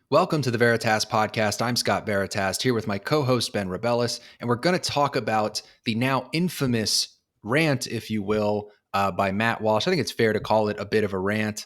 Welcome to the Veritas Podcast. I'm Scott Veritas, here with my co-host Ben Rebellis, and we're going to talk about the now infamous rant, if you will, by Matt Walsh. I think it's fair to call it a bit of a rant,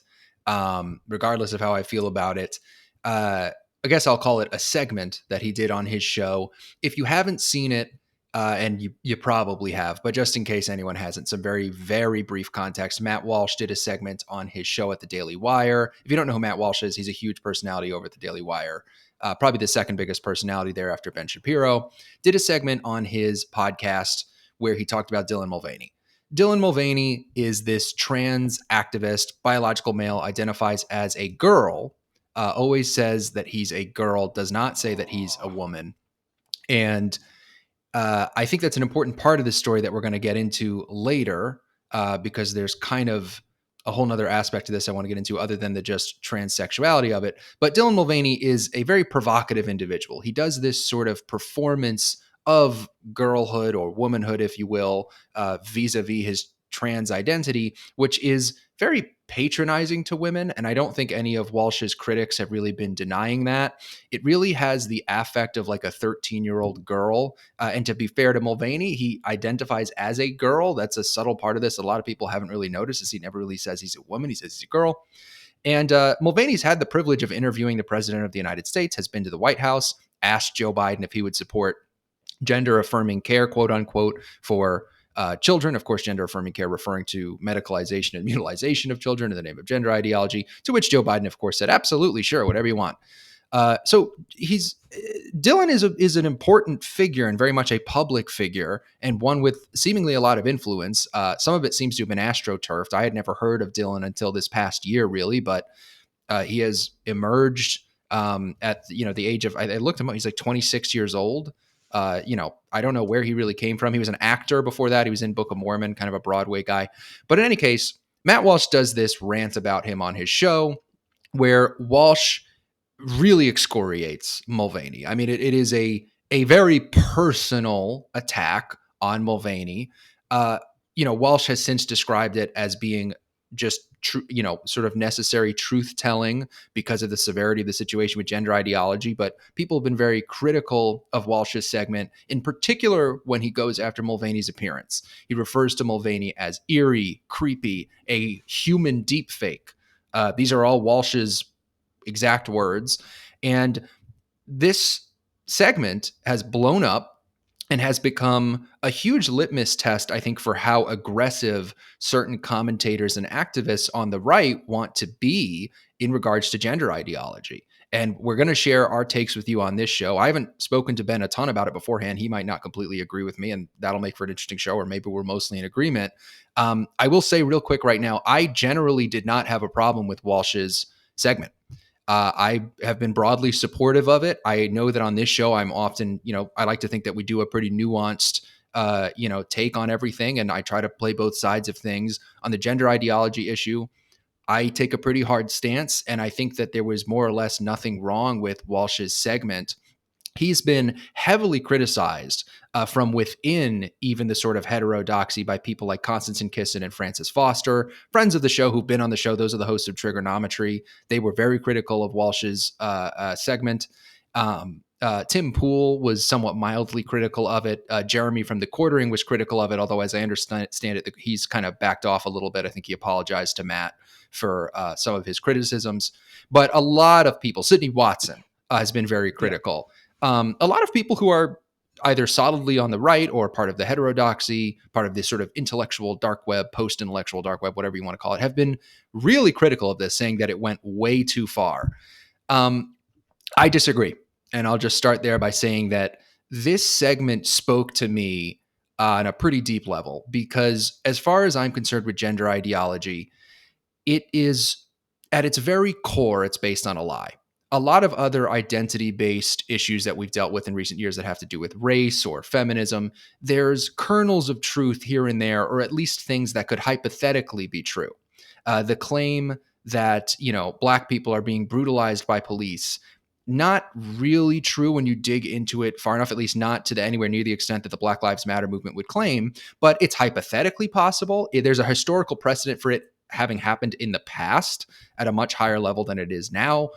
regardless of how I feel about it. I guess I'll call it a segment that he did on his show. If you haven't seen it, and you probably have, but just in case anyone hasn't, some very, very brief context. Matt Walsh did a segment on his show at the Daily Wire. If you don't know who Matt Walsh is, he's a huge personality over at the Daily Wire, probably the second biggest personality there after Ben Shapiro. Did a segment on his podcast where he talked about Dylan Mulvaney. Dylan Mulvaney is this trans activist, biological male, identifies as a girl, always says that he's a girl, does not say that he's a woman. And I think that's an important part of the story that we're going to get into later, because there's kind of a whole nother aspect to this I want to get into other than the just transsexuality of it. But Dylan Mulvaney is a very provocative individual. He does this sort of performance of girlhood or womanhood, if you will, vis-a-vis his trans identity, which is very patronizing to women. And I don't think any of Walsh's critics have really been denying that. It really has the affect of like a 13-year-old girl. And to be fair to Mulvaney, he identifies as a girl. That's a subtle part of this. A lot of people haven't really noticed is he never really says he's a woman. He says he's a girl. And Mulvaney's had the privilege of interviewing the president of the United States, has been to the White House, asked Joe Biden if he would support gender affirming care, quote unquote, for children. Of course, gender affirming care referring to medicalization and mutilization of children in the name of gender ideology, to which Joe Biden, of course, said, absolutely, sure, whatever you want. So Dylan is an important figure and very much a public figure, and one with seemingly a lot of influence. Some of it seems to have been astroturfed. I had never heard of Dylan until this past year, really, but he has emerged at the age of, I looked him up, he's like 26 years old. I don't know where he really came from. He was an actor before that. He was in Book of Mormon, kind of a Broadway guy. But in any case, Matt Walsh does this rant about him on his show where Walsh really excoriates Mulvaney. I mean, it is a very personal attack on Mulvaney. Walsh has since described it as being just sort of necessary truth telling because of the severity of the situation with gender ideology. But people have been very critical of Walsh's segment, in particular when he goes after Mulvaney's appearance. He refers to Mulvaney as eerie, creepy, a human deepfake. These are all Walsh's exact words. And this segment has blown up and has become a huge litmus test, I think, for how aggressive certain commentators and activists on the right want to be in regards to gender ideology. And we're going to share our takes with you on this show. I haven't spoken to Ben a ton about it beforehand. He might not completely agree with me, and that'll make for an interesting show, or maybe we're mostly in agreement. I will say real quick right now, I generally did not have a problem with Walsh's segment. I have been broadly supportive of it. I know that on this show, I'm often, I like to think that we do a pretty nuanced, take on everything. And I try to play both sides of things. On the gender ideology issue, I take a pretty hard stance. And I think that there was more or less nothing wrong with Walsh's segment. He's been heavily criticized from within even the sort of heterodoxy by people like Konstantin, Kisin, and Francis Foster, friends of the show who've been on the show. Those are the hosts of Triggernometry. They were very critical of Walsh's segment. Tim Pool was somewhat mildly critical of it. Jeremy from The Quartering was critical of it, although as I understand it, he's kind of backed off a little bit. I think he apologized to Matt for some of his criticisms. But a lot of people, Sidney Watson has been very critical. Yeah. A lot of people who are either solidly on the right or part of the heterodoxy, part of this sort of intellectual dark web, post-intellectual dark web, whatever you want to call it, have been really critical of this, saying that it went way too far. I disagree. And I'll just start there by saying that this segment spoke to me on a pretty deep level, because as far as I'm concerned with gender ideology, it is at its very core, it's based on a lie. A lot of other identity-based issues that we've dealt with in recent years that have to do with race or feminism, there's kernels of truth here and there, or at least things that could hypothetically be true. The claim that, Black people are being brutalized by police, not really true when you dig into it far enough, at least not to anywhere near the extent that the Black Lives Matter movement would claim, but it's hypothetically possible. There's a historical precedent for it having happened in the past at a much higher level than it is now.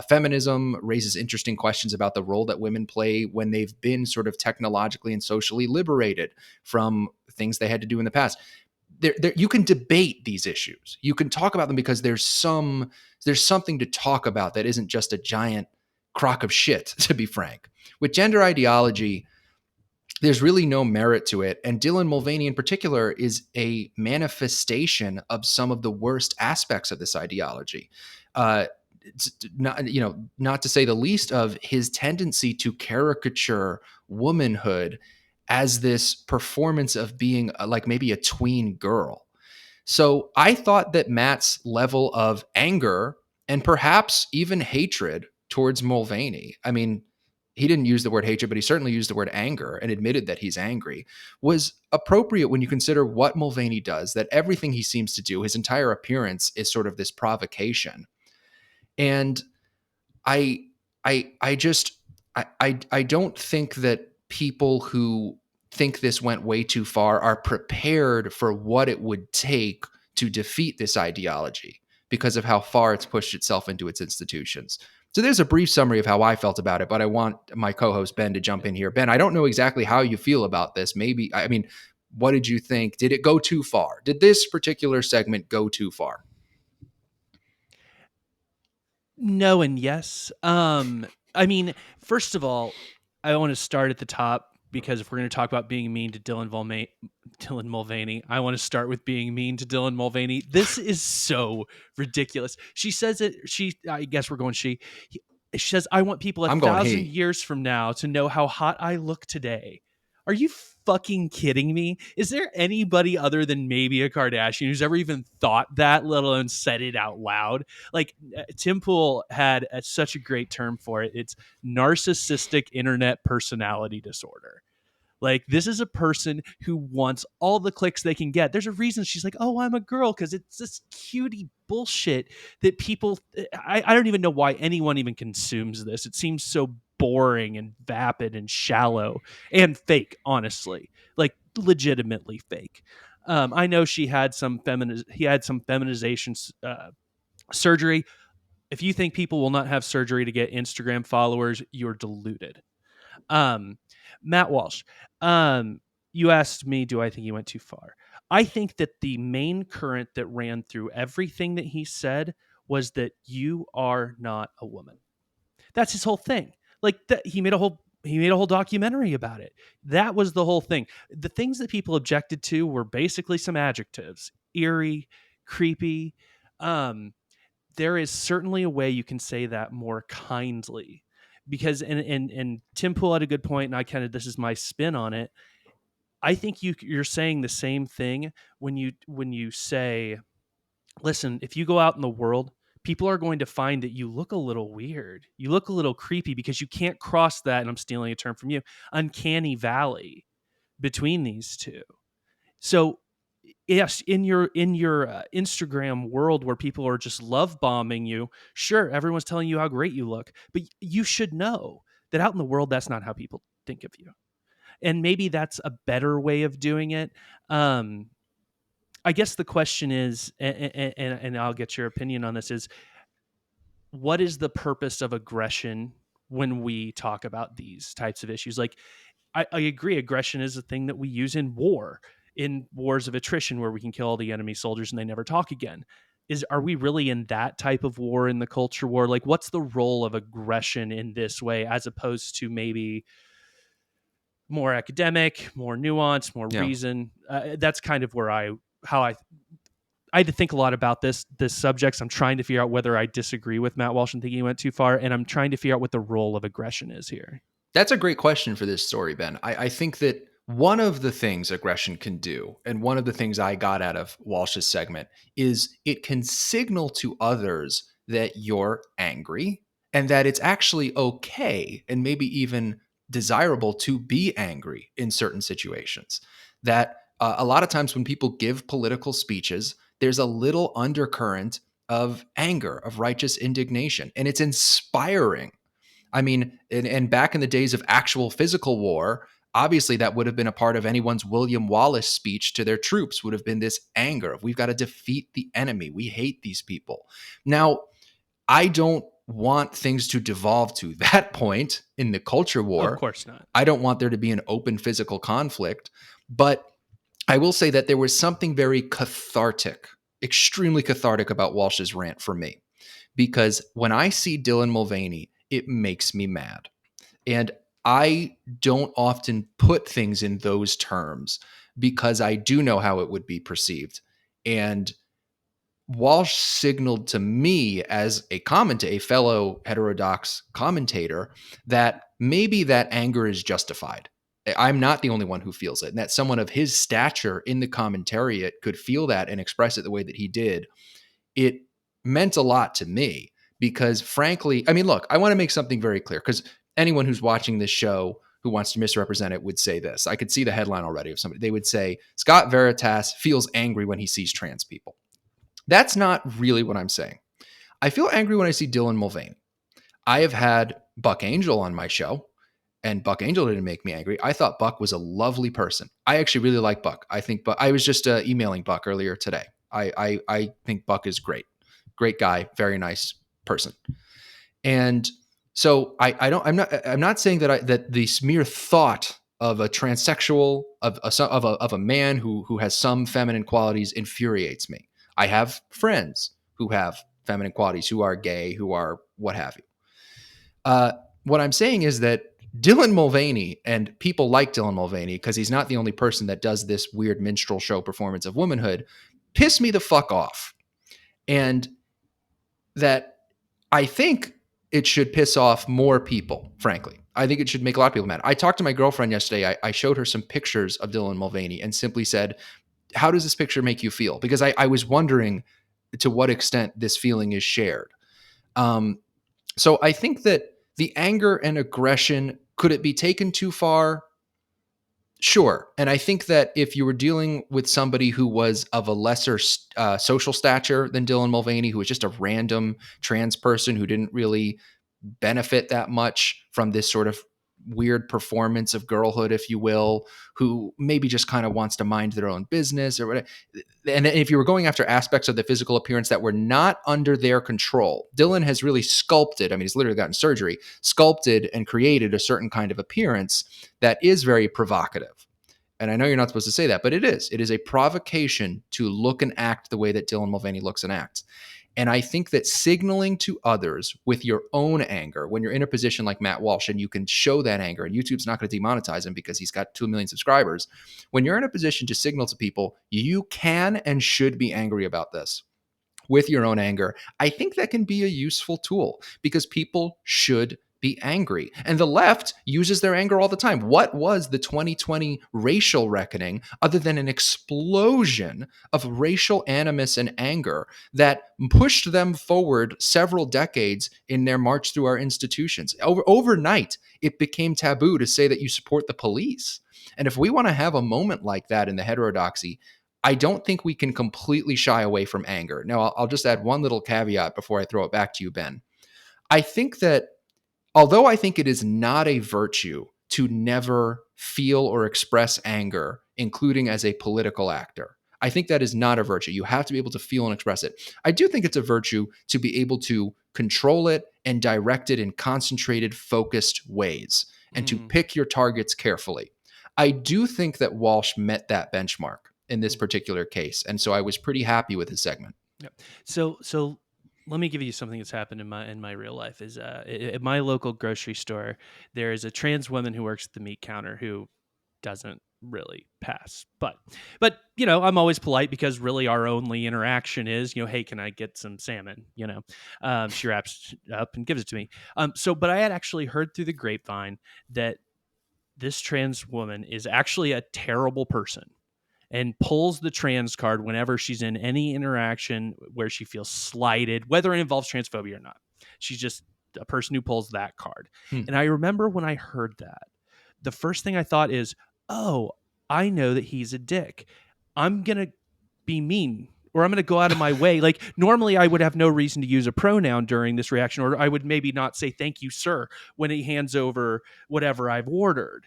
Feminism raises interesting questions about the role that women play when they've been sort of technologically and socially liberated from things they had to do in the past. You can debate these issues. You can talk about them because there's something to talk about that isn't just a giant crock of shit, to be frank. With gender ideology, there's really no merit to it. And Dylan Mulvaney in particular is a manifestation of some of the worst aspects of this ideology. Not to say the least of his tendency to caricature womanhood as this performance of being like maybe a tween girl. So I thought that Matt's level of anger and perhaps even hatred towards Mulvaney, I mean, he didn't use the word hatred, but he certainly used the word anger and admitted that he's angry, was appropriate when you consider what Mulvaney does, that everything he seems to do, his entire appearance is sort of this provocation. And I I don't think that people who think this went way too far are prepared for what it would take to defeat this ideology because of how far it's pushed itself into its institutions. So there's a brief summary of how I felt about it, but I want my co-host Ben to jump in here. Ben, I don't know exactly how you feel about this. Maybe, I mean, what did you think? Did it go too far? Did this particular segment go too far? No and yes. I mean, first of all, I want to start at the top because if we're going to talk about being mean to Dylan Mulvaney, I want to start with being mean to Dylan Mulvaney. This is so ridiculous. She says it. I guess we're going she. She says, "I want people 1,000 years from now to know how hot I look today." Are you fucking kidding me? Is there anybody other than maybe a Kardashian who's ever even thought that, let alone said it out loud? Like, Tim Pool had such a great term for it. It's narcissistic internet personality disorder. Like, this is a person who wants all the clicks they can get. There's a reason she's like, "Oh, I'm a girl," because it's this cutie bullshit that people, I don't even know why anyone even consumes this. It seems so boring and vapid and shallow and fake, honestly, like legitimately fake. I know he had some feminization surgery. If you think people will not have surgery to get Instagram followers, you're deluded. Matt Walsh, you asked me, do I think he went too far? I think that the main current that ran through everything that he said was that you are not a woman. That's his whole thing. Like that, he made a whole documentary about it. That was the whole thing. The things that people objected to were basically some adjectives: eerie, creepy. There is certainly a way you can say that more kindly, because and Tim Pool had a good point, and this is my spin on it. I think you're saying the same thing when you say, listen, if you go out in the world, people are going to find that you look a little weird. You look a little creepy because you can't cross that, and I'm stealing a term from you, uncanny valley between these two. So yes, in your Instagram world where people are just love bombing you, sure, everyone's telling you how great you look, but you should know that out in the world, that's not how people think of you. And maybe that's a better way of doing it. I guess the question is, and I'll get your opinion on this, is what is the purpose of aggression when we talk about these types of issues? Like, I agree, aggression is a thing that we use in wars of attrition where we can kill all the enemy soldiers and they never talk again. Are we really in that type of war, in the culture war? Like, what's the role of aggression in this way, as opposed to maybe more academic, more nuance, more reason? That's kind of where I had to think a lot about this subject. So I'm trying to figure out whether I disagree with Matt Walsh and think he went too far, and I'm trying to figure out what the role of aggression is here. That's a great question for this story, Ben. I think that one of the things aggression can do, and one of the things I got out of Walsh's segment, is it can signal to others that you're angry and that it's actually okay and maybe even desirable to be angry in certain situations. That a lot of times when people give political speeches, there's a little undercurrent of anger, of righteous indignation, and it's inspiring. I mean, and back in the days of actual physical war, obviously that would have been a part of anyone's William Wallace speech to their troops, would have been this anger of, we've got to defeat the enemy. We hate these people. Now, I don't want things to devolve to that point in the culture war. Of course not. I don't want there to be an open physical conflict, but I will say that there was something very cathartic, extremely cathartic about Walsh's rant for me, because when I see Dylan Mulvaney, it makes me mad. And I don't often put things in those terms because I do know how it would be perceived. And Walsh signaled to me as a commentator, a fellow heterodox commentator, that maybe that anger is justified. I'm not the only one who feels it, and that someone of his stature in the commentariat could feel that and express it the way that he did. It meant a lot to me because, frankly, I mean, look, I want to make something very clear, because anyone who's watching this show who wants to misrepresent it would say this. I could see the headline already of somebody. They would say, Scott Veritas feels angry when he sees trans people. That's not really what I'm saying. I feel angry when I see Dylan Mulvaney. I have had Buck Angel on my show, and Buck Angel didn't make me angry. I thought Buck was a lovely person. I actually really like Buck. I was just emailing Buck earlier today. I think Buck is great. Great guy, very nice person. And so I'm not saying that the mere thought of a transsexual, of a man who has some feminine qualities infuriates me. I have friends who have feminine qualities, who are gay, who are what have you. What I'm saying is that Dylan Mulvaney and people like Dylan Mulvaney, because he's not the only person that does this weird minstrel show performance of womanhood, piss me the fuck off. And that I think it should piss off more people, frankly. I think it should make a lot of people mad. I talked to my girlfriend yesterday. I showed her some pictures of Dylan Mulvaney and simply said, how does this picture make you feel? Because I was wondering to what extent this feeling is shared. So I think that the anger and aggression, could it be taken too far? Sure. And I think that if you were dealing with somebody who was of a lesser social stature than Dylan Mulvaney, who was just a random trans person who didn't really benefit that much from this sort of weird performance of girlhood, if you will, who maybe just kind of wants to mind their own business or whatever. And if you were going after aspects of the physical appearance that were not under their control, Dylan has really sculpted, I mean, he's literally gotten surgery, sculpted and created a certain kind of appearance that is very provocative. And I know you're not supposed to say that, but it is. It is a provocation to look and act the way that Dylan Mulvaney looks and acts. And I think that signaling to others with your own anger, when you're in a position like Matt Walsh and you can show that anger, and YouTube's not going to demonetize him because he's got 2 million subscribers, when you're in a position to signal to people, you can and should be angry about this with your own anger, I think that can be a useful tool because people should be angry. And the left uses their anger all the time. What was the 2020 racial reckoning other than an explosion of racial animus and anger that pushed them forward several decades in their march through our institutions? Overnight, it became taboo to say that you support the police. And if we want to have a moment like that in the heterodoxy, I don't think we can completely shy away from anger. Now, I'll just add one little caveat before I throw it back to you, Ben. I think that although I think it is not a virtue to never feel or express anger, including as a political actor, I think that is not a virtue. You have to be able to feel and express it. I do think it's a virtue to be able to control it and direct it in concentrated, focused ways and to pick your targets carefully. I do think that Walsh met that benchmark in this particular case. And so I was pretty happy with his segment. Yep. So let me give you something that's happened in my real life. Is at my local grocery store, there is a trans woman who works at the meat counter who doesn't really pass. But you know, I'm always polite because really our only interaction is, you know, hey, can I get some salmon? You know, she wraps up and gives it to me. But I had actually heard through the grapevine that this trans woman is actually a terrible person and pulls the trans card whenever she's in any interaction where she feels slighted, whether it involves transphobia or not. She's just a person who pulls that card. And I remember when I heard that, the first thing I thought is, oh, I know that he's a dick. I'm going to be mean, or I'm going to go out of my way. Like normally I would have no reason to use a pronoun during this reaction, or I would maybe not say thank you, sir, when he hands over whatever I've ordered.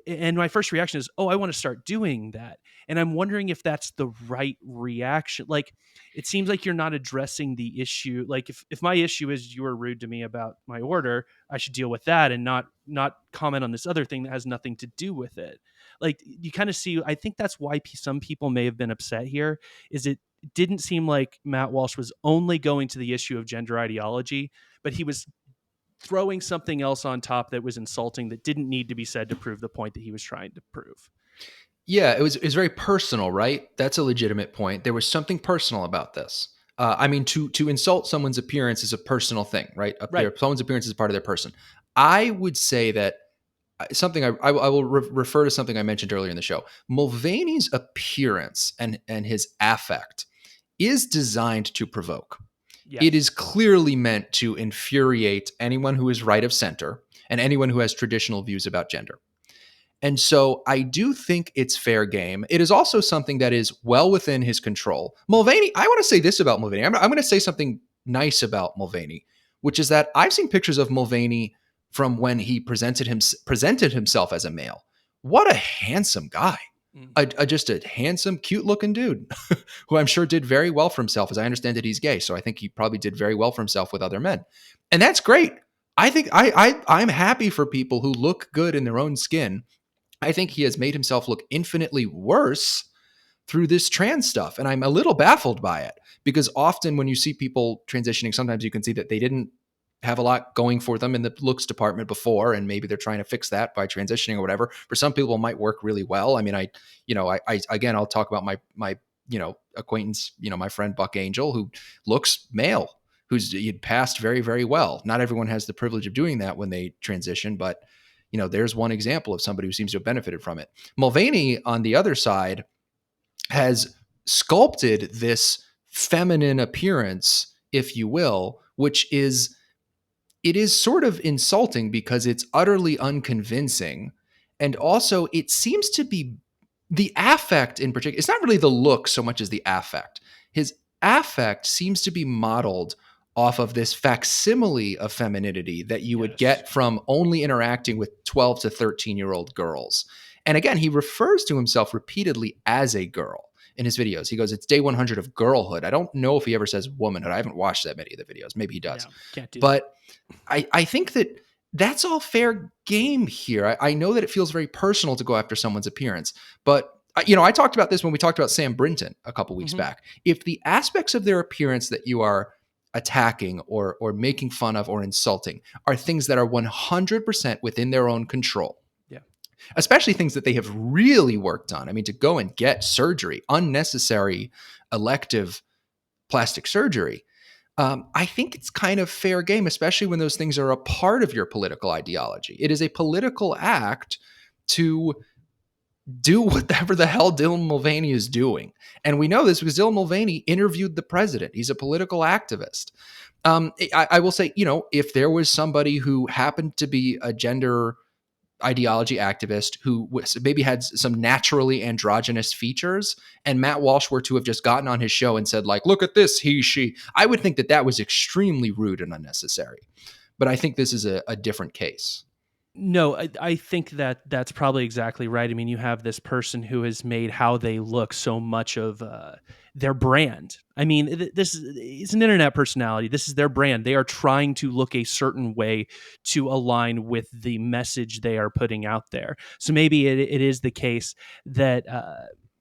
and my first reaction is, oh, I want to start doing that. And I'm wondering if that's the right reaction. Like, it seems like you're not addressing the issue. Like, if my issue is you were rude to me about my order, I should deal with that and not comment on this other thing that has nothing to do with it. Like, you kind of see, I think that's why some people may have been upset here, is it didn't seem like Matt Walsh was only going to the issue of gender ideology, but he was throwing something else on top that was insulting, that didn't need to be said to prove the point that he was trying to prove. Yeah, it was very personal, right? That's a legitimate point. There was something personal about this. I mean, to insult someone's appearance is a personal thing, right? Right. Someone's appearance is part of their person. I would say that something I will refer to something I mentioned earlier in the show. Mulvaney's appearance and his affect is designed to provoke. Yes. It is clearly meant to infuriate anyone who is right of center and anyone who has traditional views about gender. And so I do think it's fair game. It is also something that is well within his control. Mulvaney, I want to say this about Mulvaney. I'm going to say something nice about Mulvaney, which is that I've seen pictures of Mulvaney from when he presented himself as a male. What a handsome guy. Just a handsome, cute looking dude who I'm sure did very well for himself. As I understand it, he's gay. So I think he probably did very well for himself with other men. And that's great. I think I'm happy for people who look good in their own skin. I think he has made himself look infinitely worse through this trans stuff. And I'm a little baffled by it, because often when you see people transitioning, sometimes you can see that they didn't have a lot going for them in the looks department before, and maybe they're trying to fix that by transitioning or whatever. For some people, it might work really well. I mean, I again, I'll talk about my acquaintance, my friend Buck Angel, who looks male, who's passed very, very well. Not everyone has the privilege of doing that when they transition, but there's one example of somebody who seems to have benefited from it. Mulvaney, on the other side, has sculpted this feminine appearance, if you will, which is sort of insulting because it's utterly unconvincing. And also it seems to be the affect in particular. It's not really the look so much as the affect. His affect seems to be modeled off of this facsimile of femininity that you would get from only interacting with 12 to 13-year-old girls. And again, he refers to himself repeatedly as a girl in his videos. He goes, it's day 100 of girlhood. I don't know if he ever says womanhood. I haven't watched that many of the videos. Maybe he does. No, can't do but I think that that's all fair game here. I know that it feels very personal to go after someone's appearance, but I talked about this when we talked about Sam Brinton a couple weeks back. If the aspects of their appearance that you are attacking or making fun of or insulting are things that are 100% within their own control, especially things that they have really worked on. I mean, to go and get surgery, unnecessary elective plastic surgery, I think it's kind of fair game, especially when those things are a part of your political ideology. It is a political act to do whatever the hell Dylan Mulvaney is doing. And we know this because Dylan Mulvaney interviewed the president. He's a political activist. I will say, if there was somebody who happened to be a gender ideology activist who maybe had some naturally androgynous features, and Matt Walsh were to have just gotten on his show and said, like, look at this, he, she, I would think that was extremely rude and unnecessary. But I think this is a different case. No, I think that's probably exactly right. I mean, you have this person who has made how they look so much of their brand. I mean, it's an internet personality. This is their brand. They are trying to look a certain way to align with the message they are putting out there. So maybe it is the case that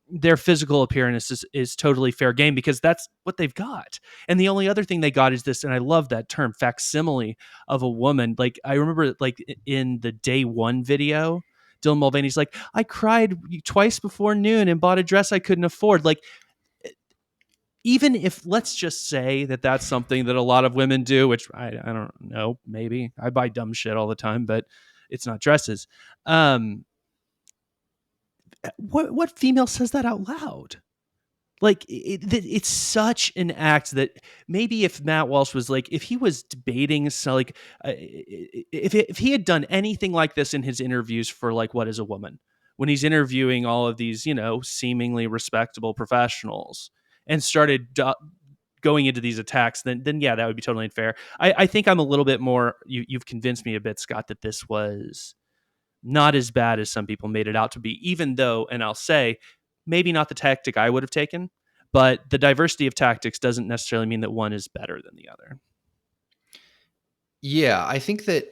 their physical appearance is totally fair game because that's what they've got. And the only other thing they got is this, and I love that term, facsimile of a woman. Like, I remember, like, in the day one video, Dylan Mulvaney's like, I cried twice before noon and bought a dress I couldn't afford. Like, even if, let's just say that that's something that a lot of women do, which I don't know, maybe I buy dumb shit all the time, but it's not dresses. What female says that out loud? Like, it's such an act that maybe if Matt Walsh was like, if he was debating, so like, if he had done anything like this in his interviews for, like, What Is a Woman, when he's interviewing all of these, seemingly respectable professionals and started going into these attacks, then yeah, that would be totally unfair. I think I'm a little bit more, you've convinced me a bit, Scott, that this was not as bad as some people made it out to be, even though, and I'll say, maybe not the tactic I would have taken, but the diversity of tactics doesn't necessarily mean that one is better than the other. Yeah, I think that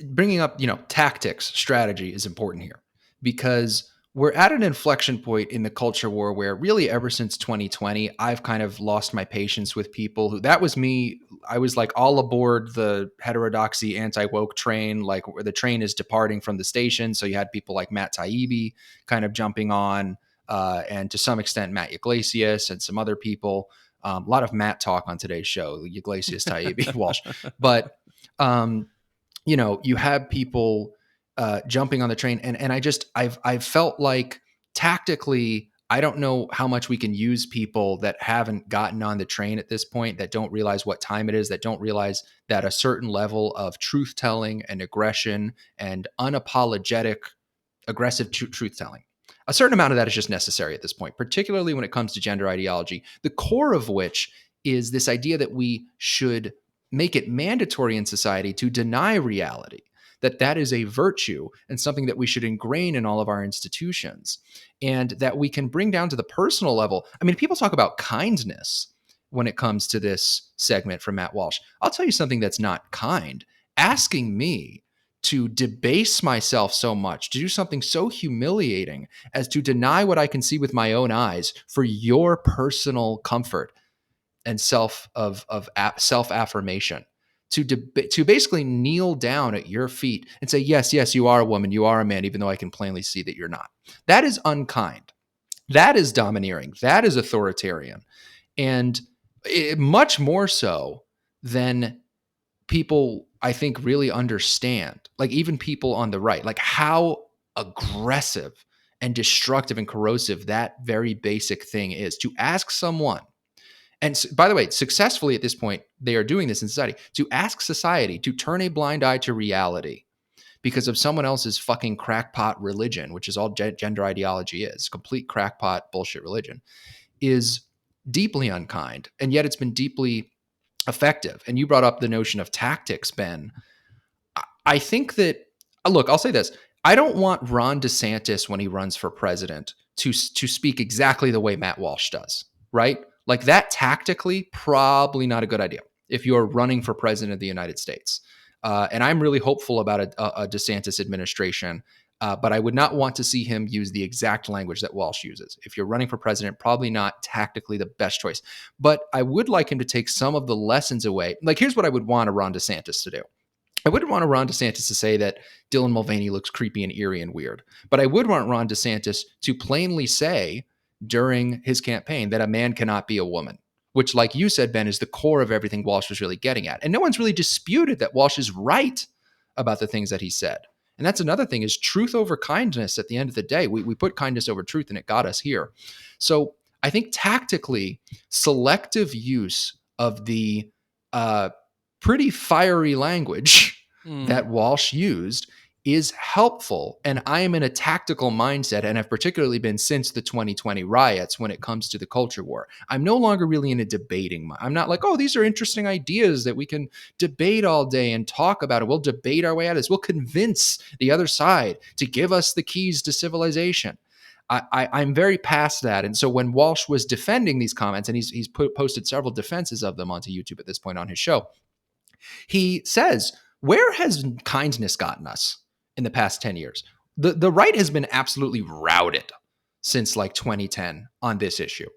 bringing up, tactics, strategy is important here because we're at an inflection point in the culture war where really ever since 2020, I've kind of lost my patience with people who that was me. I was like all aboard the heterodoxy anti-woke train, like where the train is departing from the station. So you had people like Matt Taibbi kind of jumping on, and to some extent, Matt Yglesias and some other people. A lot of Matt talk on today's show, Yglesias, Taibbi, Walsh. But you have people jumping on the train, and I've felt like tactically, I don't know how much we can use people that haven't gotten on the train at this point, that don't realize what time it is, that don't realize that a certain level of truth telling and aggression and unapologetic aggressive truth telling, a certain amount of that is just necessary at this point, particularly when it comes to gender ideology, the core of which is this idea that we should make it mandatory in society to deny reality, that is a virtue and something that we should ingrain in all of our institutions, and that we can bring down to the personal level. I mean, people talk about kindness when it comes to this segment from Matt Walsh. I'll tell you something that's not kind. Asking me to debase myself so much, to do something so humiliating as to deny what I can see with my own eyes for your personal comfort and self-affirmation, to basically kneel down at your feet and say, yes, you are a woman, you are a man, even though I can plainly see that you're not. That is unkind. That is domineering. That is authoritarian. And much more so than people, I think, really understand, like even people on the right, like how aggressive and destructive and corrosive that very basic thing is, to ask someone, and by the way, successfully at this point, they are doing this in society, to ask society to turn a blind eye to reality because of someone else's fucking crackpot religion, which is all gender ideology is, complete crackpot bullshit religion, is deeply unkind. And yet it's been deeply effective. And you brought up the notion of tactics, Ben. I think that, look, I'll say this. I don't want Ron DeSantis, when he runs for president, to speak exactly the way Matt Walsh does, right? Like that tactically, probably not a good idea if you're running for president of the United States. And I'm really hopeful about a DeSantis administration, but I would not want to see him use the exact language that Walsh uses. If you're running for president, probably not tactically the best choice. But I would like him to take some of the lessons away. Like, here's what I would want a Ron DeSantis to do. I wouldn't want Ron DeSantis to say that Dylan Mulvaney looks creepy and eerie and weird, but I would want Ron DeSantis to plainly say during his campaign that a man cannot be a woman, which, like you said, Ben, is the core of everything Walsh was really getting at. And no one's really disputed that Walsh is right about the things that he said. And that's another thing, is truth over kindness. At the end of the day, we put kindness over truth, and it got us here. So I think tactically, selective use of the pretty fiery language that Walsh used is helpful. And I am in a tactical mindset, and have particularly been since the 2020 riots when it comes to the culture war. I'm no longer really in a debating. I'm not like, oh, these are interesting ideas that we can debate all day and talk about it. We'll debate our way out of this. We'll convince the other side to give us the keys to civilization. I'm very past that. And so when Walsh was defending these comments, and he's posted several defenses of them onto YouTube at this point on his show, he says, where has kindness gotten us in the past 10 years? The right has been absolutely routed since like 2010 on this issue.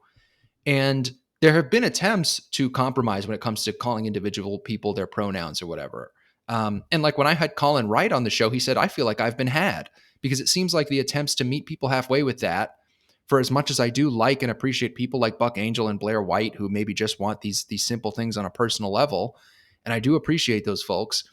And there have been attempts to compromise when it comes to calling individual people their pronouns or whatever. And like when I had Colin Wright on the show, he said, I feel like I've been had, because it seems like the attempts to meet people halfway with that, for as much as I do like and appreciate people like Buck Angel and Blair White, who maybe just want these simple things on a personal level, and I do appreciate those folks,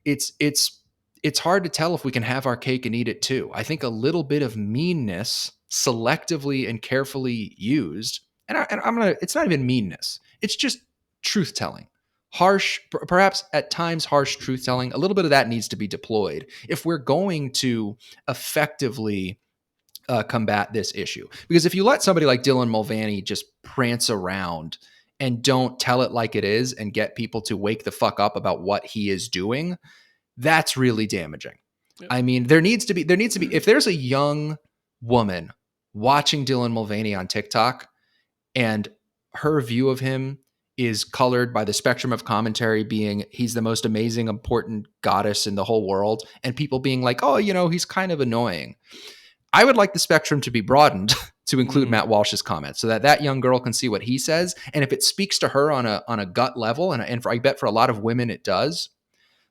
it's hard to tell if we can have our cake and eat it too. I think a little bit of meanness, selectively and carefully used, it's not even meanness. It's just truth telling. Harsh, perhaps at times harsh truth telling. A little bit of that needs to be deployed if we're going to effectively combat this issue. Because if you let somebody like Dylan Mulvaney just prance around and don't tell it like it is and get people to wake the fuck up about what he is doing, that's really damaging. Yep. I mean, there needs to be, if there's a young woman watching Dylan Mulvaney on TikTok and her view of him is colored by the spectrum of commentary being he's the most amazing, important goddess in the whole world, and people being like, oh, he's kind of annoying. I would like the spectrum to be broadened to include Matt Walsh's comments so that that young girl can see what he says. And if it speaks to her on a gut level, and I bet for a lot of women it does,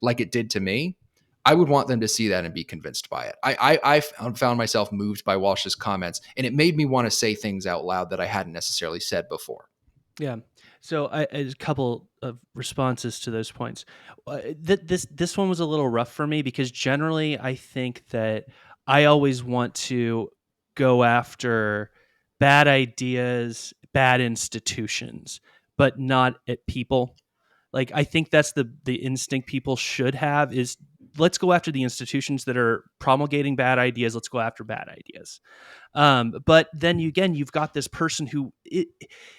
like it did to me, I would want them to see that and be convinced by it. I found myself moved by Walsh's comments, and it made me want to say things out loud that I hadn't necessarily said before. Yeah. So a couple of responses to those points. This one was a little rough for me because generally I think that I always want to go after bad ideas, bad institutions, but not at people. Like I think that's the instinct people should have is let's go after the institutions that are promulgating bad ideas. Let's go after bad ideas. But then you've got this person who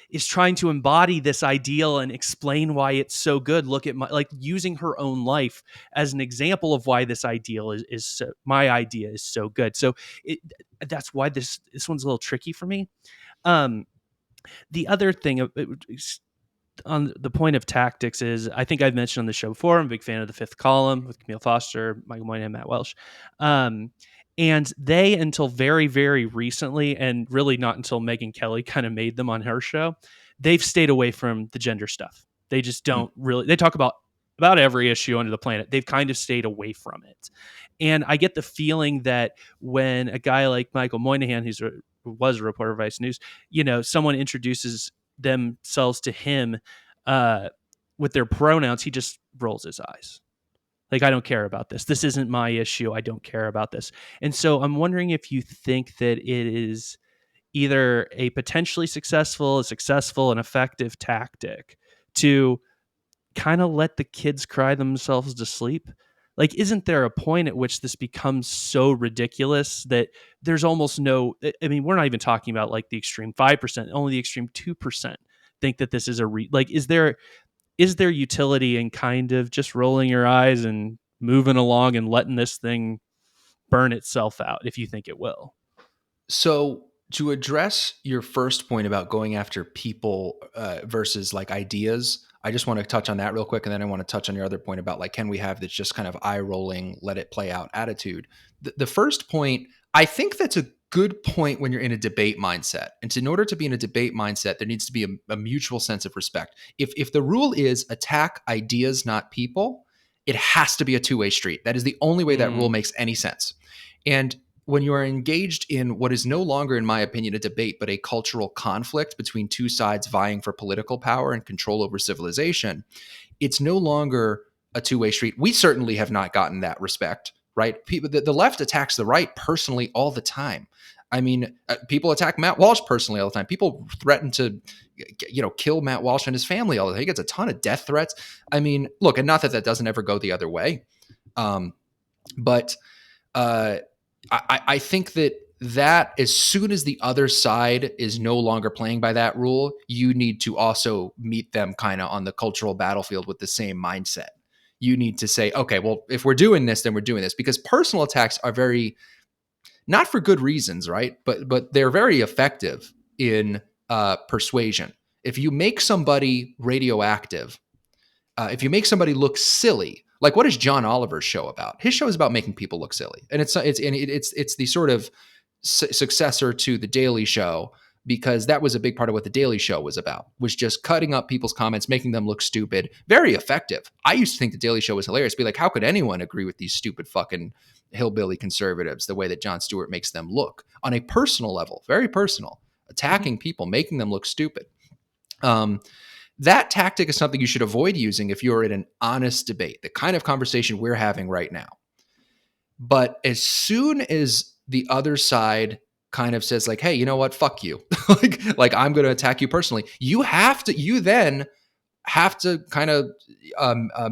is trying to embody this ideal and explain why it's so good. Look at using her own life as an example of why this ideal is so, my idea is so good. So that's why this one's a little tricky for me. The other thing on the point of tactics is, I think I've mentioned on the show before, I'm a big fan of The Fifth Column with Camille Foster, Michael Moynihan, Matt Walsh. And they, until very, very recently, and really not until Megyn Kelly kind of made them on her show, they've stayed away from the gender stuff. They just don't really, they talk about every issue under the planet. They've kind of stayed away from it. And I get the feeling that when a guy like Michael Moynihan, who was a reporter of Vice News, someone introduces themselves to him with their pronouns, he just rolls his eyes. Like, I don't care about this. This isn't my issue. I don't care about this. And so I'm wondering if you think that it is either a potentially successful, and effective tactic to kind of let the kids cry themselves to sleep. Like, isn't there a point at which this becomes so ridiculous that there's almost no, I mean, we're not even talking about like the extreme 5%, only the extreme 2% think that this is is there utility in kind of just rolling your eyes and moving along and letting this thing burn itself out if you think it will? So to address your first point about going after people versus like ideas, I just want to touch on that real quick. And then I want to touch on your other point about like, can we have this just kind of eye rolling, let it play out attitude? The first point, I think that's a good point when you're in a debate mindset. And in order to be in a debate mindset, there needs to be a mutual sense of respect. If the rule is attack ideas, not people, it has to be a two-way street. That is the only way that rule makes any sense. And when you are engaged in what is no longer, in my opinion, a debate, but a cultural conflict between two sides vying for political power and control over civilization, it's no longer a two-way street. We certainly have not gotten that respect, right? The left attacks the right personally all the time. I mean, people attack Matt Walsh personally all the time. People threaten to, kill Matt Walsh and his family all the time. He gets a ton of death threats. I mean, look, and not that doesn't ever go the other way, but I think that as soon as the other side is no longer playing by that rule, you need to also meet them kind of on the cultural battlefield with the same mindset. You need to say, okay, well, if we're doing this, then we're doing this, because personal attacks are very, not for good reasons, right? But they're very effective in persuasion. If you make somebody radioactive, if you make somebody look silly, like what is John Oliver's show about? His show is about making people look silly, and it's the sort of successor to The Daily Show, because that was a big part of what The Daily Show was about, was just cutting up people's comments, making them look stupid. Very effective. I used to think The Daily Show was hilarious. Be like, how could anyone agree with these stupid fucking hillbilly conservatives the way that Jon Stewart makes them look on a personal level, very personal, attacking people, making them look stupid. That tactic is something you should avoid using if you're in an honest debate, the kind of conversation we're having right now. But as soon as the other side kind of says like, hey, you know what? Fuck you. like I'm going to attack you personally. You then have to kind of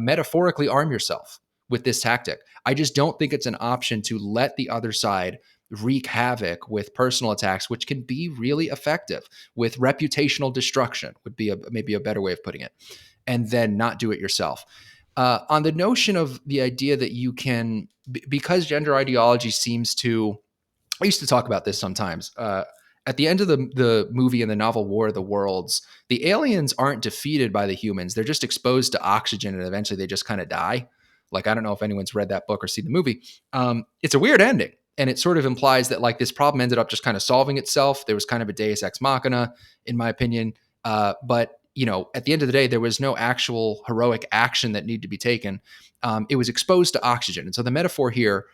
metaphorically arm yourself with this tactic. I just don't think it's an option to let the other side wreak havoc with personal attacks, which can be really effective, with reputational destruction would be maybe a better way of putting it, and then not do it yourself. On the notion of the idea that you can, because gender ideology seems to, I used to talk about this sometimes. At the end of the movie and the novel War of the Worlds, the aliens aren't defeated by the humans. They're just exposed to oxygen and eventually they just kind of die. Like, I don't know if anyone's read that book or seen the movie. It's a weird ending. And it sort of implies that like this problem ended up just kind of solving itself. There was kind of a deus ex machina, in my opinion. But at the end of the day, there was no actual heroic action that needed to be taken. It was exposed to oxygen. And so the metaphor here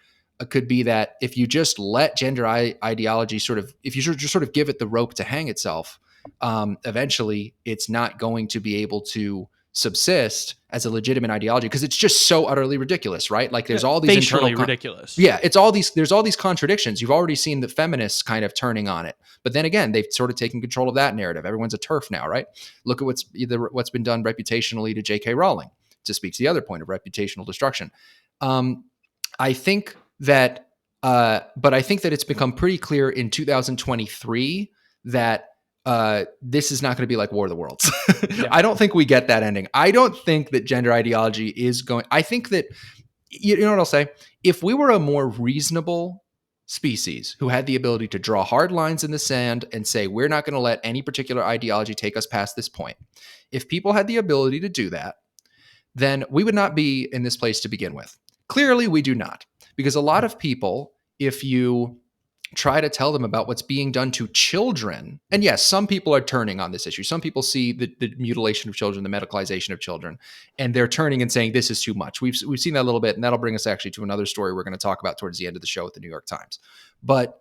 could be that if you just let gender ideology if you just sort of give it the rope to hang itself, eventually it's not going to be able to subsist as a legitimate ideology because it's just so utterly ridiculous, right? Like there's all these facially ridiculous. Yeah, there's all these contradictions. You've already seen the feminists kind of turning on it, but then again, they've sort of taken control of that narrative. Everyone's a TERF now, right? Look at what's been done reputationally to J.K. Rowling, to speak to the other point of reputational destruction. I think that it's become pretty clear in 2023 that this is not going to be like War of the Worlds. Yeah. I don't think we get that ending. I don't think that gender ideology is going. I think that, you know what I'll say? If we were a more reasonable species who had the ability to draw hard lines in the sand and say, we're not going to let any particular ideology take us past this point. If people had the ability to do that, then we would not be in this place to begin with. Clearly, we do not. Because a lot of people, if you try to tell them about what's being done to children, and yes, some people are turning on this issue. Some people see the mutilation of children, the medicalization of children, and they're turning and saying, this is too much. We've seen that a little bit, and that'll bring us actually to another story we're going to talk about towards the end of the show with the New York Times. But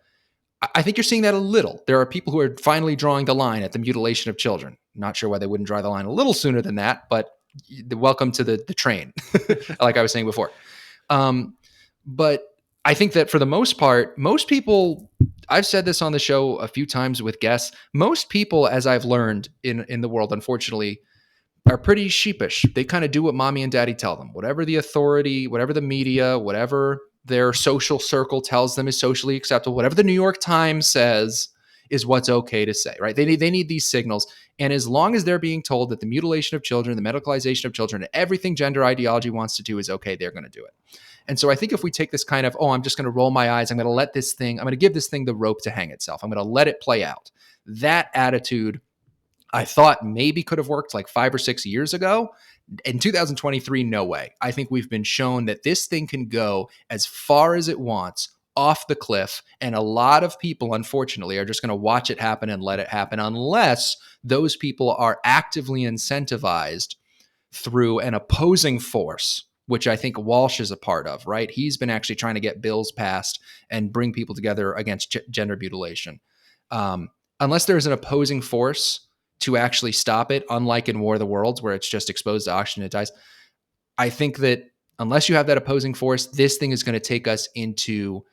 I think you're seeing that a little. There are people who are finally drawing the line at the mutilation of children. Not sure why they wouldn't draw the line a little sooner than that, but welcome to the train, like I was saying before. But I think that for the most part, most people, I've said this on the show a few times with guests, most people, as I've learned in the world, unfortunately, are pretty sheepish. They kind of do what mommy and daddy tell them. Whatever the authority, whatever the media, whatever their social circle tells them is socially acceptable, whatever the New York Times says is what's okay to say, right? They need these signals. And as long as they're being told that the mutilation of children, the medicalization of children, and everything gender ideology wants to do is okay, they're going to do it. And so I think if we take this kind of, I'm just going to roll my eyes, I'm going to give this thing the rope to hang itself. I'm going to let it play out. That attitude, I thought maybe could have worked like 5 or 6 years ago. In 2023, no way. I think we've been shown that this thing can go as far as it wants, off the cliff. And a lot of people, unfortunately, are just going to watch it happen and let it happen unless those people are actively incentivized through an opposing force, which I think Walsh is a part of, right? He's been actually trying to get bills passed and bring people together against gender mutilation. Unless there's an opposing force to actually stop it, unlike in War of the Worlds, where it's just exposed to oxygen, it dies. I think that unless you have that opposing force, this thing is going to take us into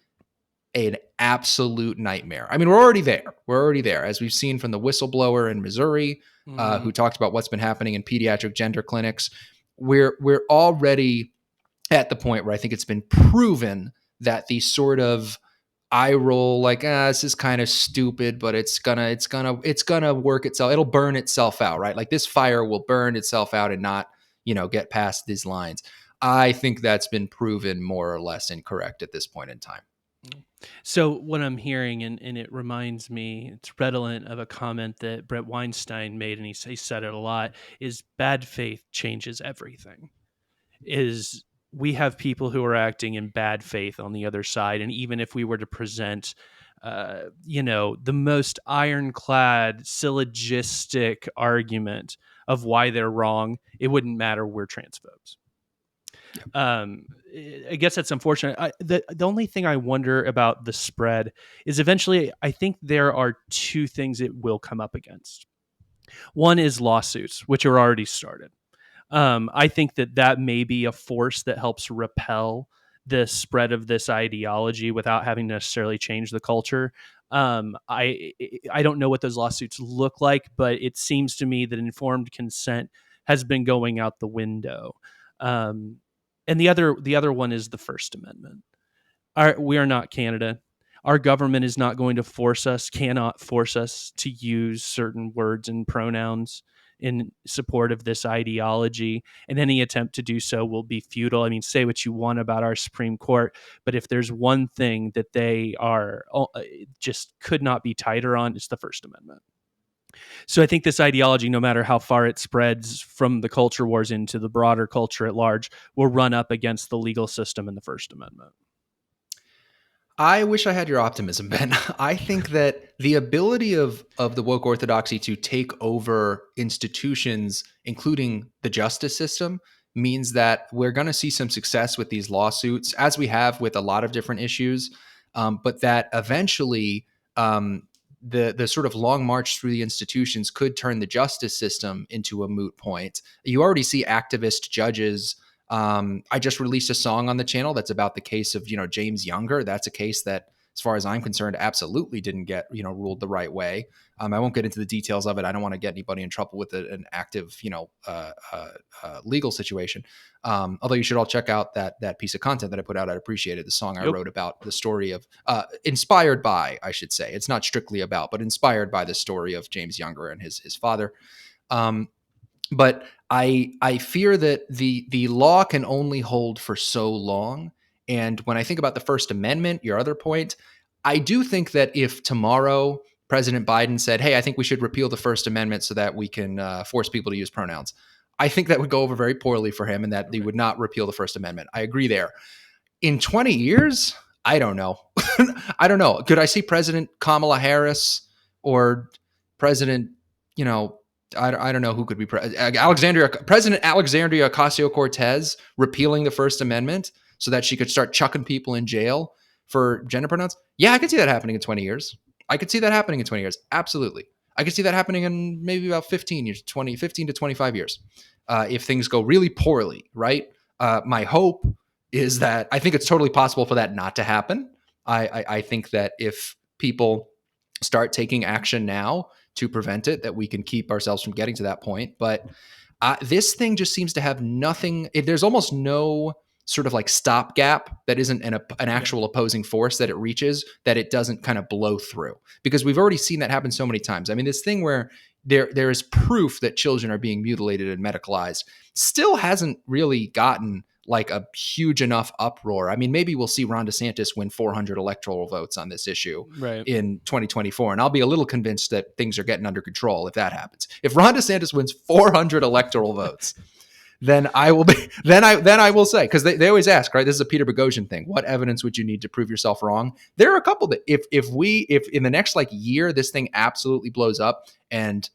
an absolute nightmare. I mean, we're already there. We're already there, as we've seen from the whistleblower in Missouri, who talked about what's been happening in pediatric gender clinics. We're already at the point where I think it's been proven that the sort of eye roll, like, this is kind of stupid, but it's gonna work itself. It'll burn itself out, right? Like this fire will burn itself out and not, get past these lines. I think that's been proven more or less incorrect at this point in time. So what I'm hearing, and it reminds me, it's redolent of a comment that Brett Weinstein made, and he said it a lot, is bad faith changes everything. Is we have people who are acting in bad faith on the other side. And even if we were to present, the most ironclad syllogistic argument of why they're wrong, it wouldn't matter. We're transphobes. I guess that's unfortunate. The only thing I wonder about the spread is eventually I think there are two things it will come up against. One is lawsuits, which are already started. I think that may be a force that helps repel the spread of this ideology without having to necessarily change the culture. I don't know what those lawsuits look like, but it seems to me that informed consent has been going out the window. And the other one is the First Amendment. We are not Canada. Our government is not going to cannot force us to use certain words and pronouns in support of this ideology, and any attempt to do so will be futile. I mean, say what you want about our Supreme Court, but if there's one thing that they are just could not be tighter on, it's the First Amendment. So I think this ideology, no matter how far it spreads from the culture wars into the broader culture at large, will run up against the legal system and the First Amendment. I wish I had your optimism, Ben. I think that the ability of the woke orthodoxy to take over institutions, including the justice system, means that we're going to see some success with these lawsuits, as we have with a lot of different issues, but that eventually the sort of long march through the institutions could turn the justice system into a moot point. You already see activist judges. I just released a song on the channel that's about the case of, James Younger. That's a case that, as far as I'm concerned, absolutely didn't get, ruled the right way. I won't get into the details of it. I don't want to get anybody in trouble with an active, legal situation. Although you should all check out that piece of content that I put out. I'd appreciate it. The song I wrote about the story of, inspired by, I should say. It's not strictly about, but inspired by the story of James Younger and his father. But I fear that the law can only hold for so long. And when I think about the First Amendment, your other point, I do think that if tomorrow President Biden said, hey, I think we should repeal the First Amendment so that we can force people to use pronouns, I think that would go over very poorly for him and that they would not repeal the First Amendment. I agree there. In 20 years, I don't know. I don't know. Could I see President Kamala Harris or President, I don't know who could be President Alexandria Ocasio-Cortez repealing the First Amendment so that she could start chucking people in jail for gender pronouns? Yeah, I could see that happening in 20 years. I could see that happening in 20 years. Absolutely. I could see that happening in maybe about 15 to 25 years. If things go really poorly, right? My hope is that I think it's totally possible for that not to happen. I think that if people start taking action now to prevent it, that we can keep ourselves from getting to that point. But this thing just seems to have nothing. There's almost no sort of like stopgap that isn't an actual opposing force that it reaches, that it doesn't kind of blow through, because we've already seen that happen so many times. I mean, this thing where there is proof that children are being mutilated and medicalized still hasn't really gotten like a huge enough uproar. I mean, maybe we'll see Ron DeSantis win 400 electoral votes on this issue in 2024. And I'll be a little convinced that things are getting under control if that happens. If Ron DeSantis wins 400 electoral votes, then I will be, then I will say, because they always ask, right? This is a Peter Boghossian thing. What evidence would you need to prove yourself wrong? There are a couple that if in the next like year, this thing absolutely blows up, and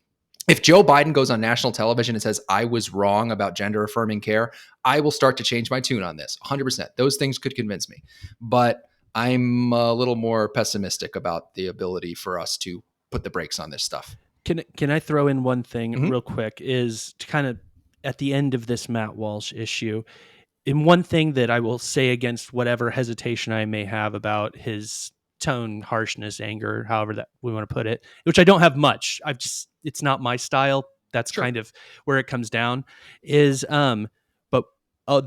if Joe Biden goes on national television and says, I was wrong about gender affirming care, I will start to change my tune on this 100%. Those things could convince me, but I'm a little more pessimistic about the ability for us to put the brakes on this stuff. Can I throw in one thing real quick, is to kind of at the end of this Matt Walsh issue, in one thing that I will say against whatever hesitation I may have about his tone, harshness, anger, however that we want to put it, which I don't have much. It's not my style. That's kind of where it comes down is, but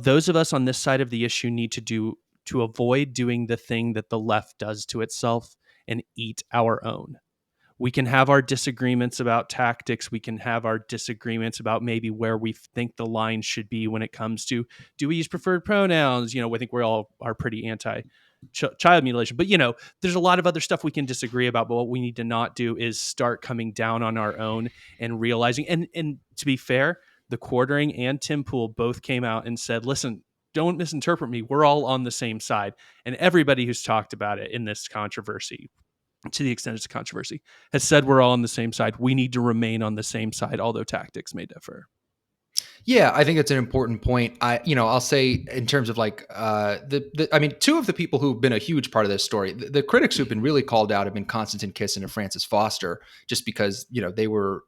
those of us on this side of the issue need to avoid doing the thing that the left does to itself and eat our own. We can have our disagreements about tactics. We can have our disagreements about maybe where we think the line should be when it comes to, do we use preferred pronouns? I think we all are pretty anti child mutilation, but there's a lot of other stuff we can disagree about. But what we need to not do is start coming down on our own and realizing, and to be fair, the Quartering and Tim Pool both came out and said, listen, don't misinterpret me. We're all on the same side. And everybody who's talked about it in this controversy, to the extent it's a controversy, has said we're all on the same side. We need to remain on the same side, although tactics may differ. Yeah, I think it's an important point. I'll say in terms of like two of the people who've been a huge part of this story, the critics who've been really called out have been Konstantin, Kisin, and Francis Foster, just because they were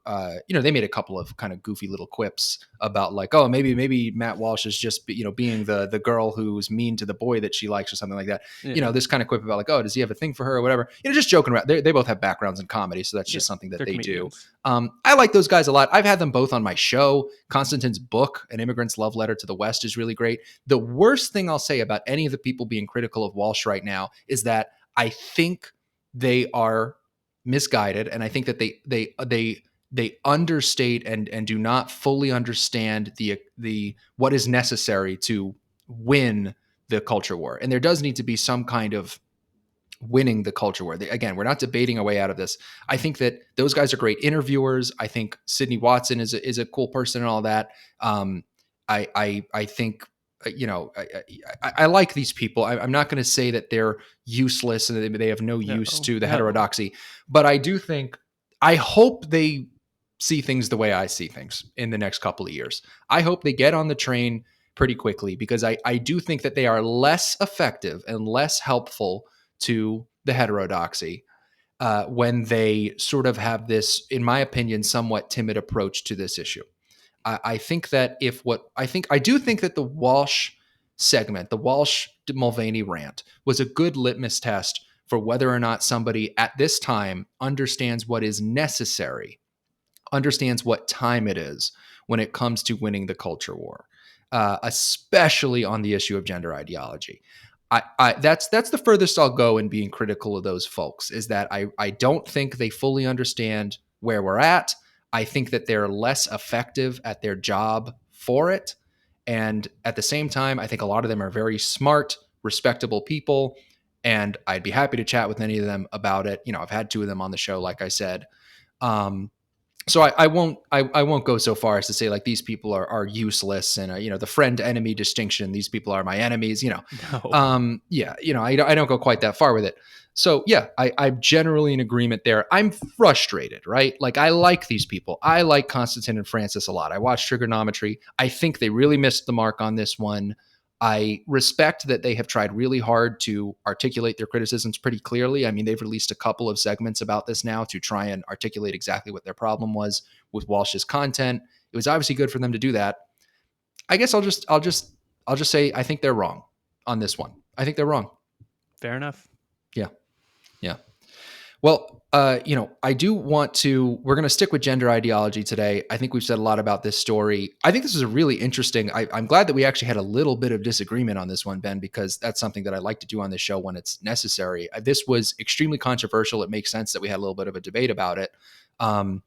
they made a couple of kind of goofy little quips about like, oh, maybe Matt Walsh is just being the girl who's mean to the boy that she likes or something like that. Yeah. This kind of quip about like, oh, does he have a thing for her or whatever? Just joking around. They both have backgrounds in comedy, so that's just something that they comedians. Do. I like those guys a lot. I've had them both on my show. Konstantin's book, An Immigrant's Love Letter to the West, is really great. The worst thing I'll say about any of the people being critical of Walsh right now is that I think they are misguided, and I think that they they understate and do not fully understand the what is necessary to win the culture war. And there does need to be some kind of winning the culture war. Again, we're not debating a way out of this. I think that those guys are great interviewers. I think Sydney Watson is a cool person and all that. I think, I like these people. I'm not going to say that they're useless and they have no use to the heterodoxy, but I hope they see things the way I see things in the next couple of years. I hope they get on the train pretty quickly, because I do think that they are less effective and less helpful to the heterodoxy when they sort of have this, in my opinion, somewhat timid approach to this issue. I think that I do think that the Walsh segment, the Walsh Mulvaney rant, was a good litmus test for whether or not somebody at this time understands what is necessary, understands what time it is when it comes to winning the culture war, especially on the issue of gender ideology. That's the furthest I'll go in being critical of those folks, is that I don't think they fully understand where we're at. I think that they're less effective at their job for it. And at the same time, I think a lot of them are very smart, respectable people. And I'd be happy to chat with any of them about it. I've had 2 of them on the show, like I said. So I won't go so far as to say like these people are useless and the friend enemy distinction. These people are my enemies. No. I don't go quite that far with it. So yeah, I'm generally in agreement there. I'm frustrated, right? Like I like these people. I like Konstantin and Francis a lot. I watched Triggernometry. I think they really missed the mark on this one. I respect that they have tried really hard to articulate their criticisms pretty clearly. I mean, they've released a couple of segments about this now to try and articulate exactly what their problem was with Walsh's content. It was obviously good for them to do that. I guess I'll just say I think they're wrong on this one. I think they're wrong. Fair enough. Yeah. Well, I do want to, we're going to stick with gender ideology today. I think we've said a lot about this story. I think this is a really interesting, I'm glad that we actually had a little bit of disagreement on this one, Ben, because that's something that I like to do on this show when it's necessary. This was extremely controversial. It makes sense that we had a little bit of a debate about it. I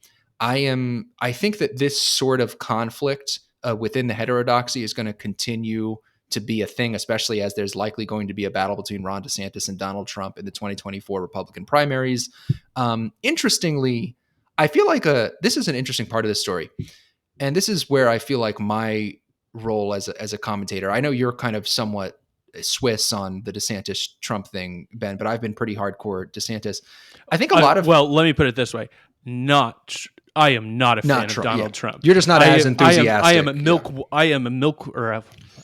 think that this sort of conflict within the heterodoxy is going to continue to be a thing, especially as there's likely going to be a battle between Ron DeSantis and Donald Trump in the 2024 Republican primaries. Interestingly, I feel like this is an interesting part of this story. And this is where I feel like my role as a commentator, I know you're kind of somewhat Swiss on the DeSantis Trump thing, Ben, but I've been pretty hardcore DeSantis. I think well, let me put it this way. I am not a fan of Donald Trump. You're just not as enthusiastic.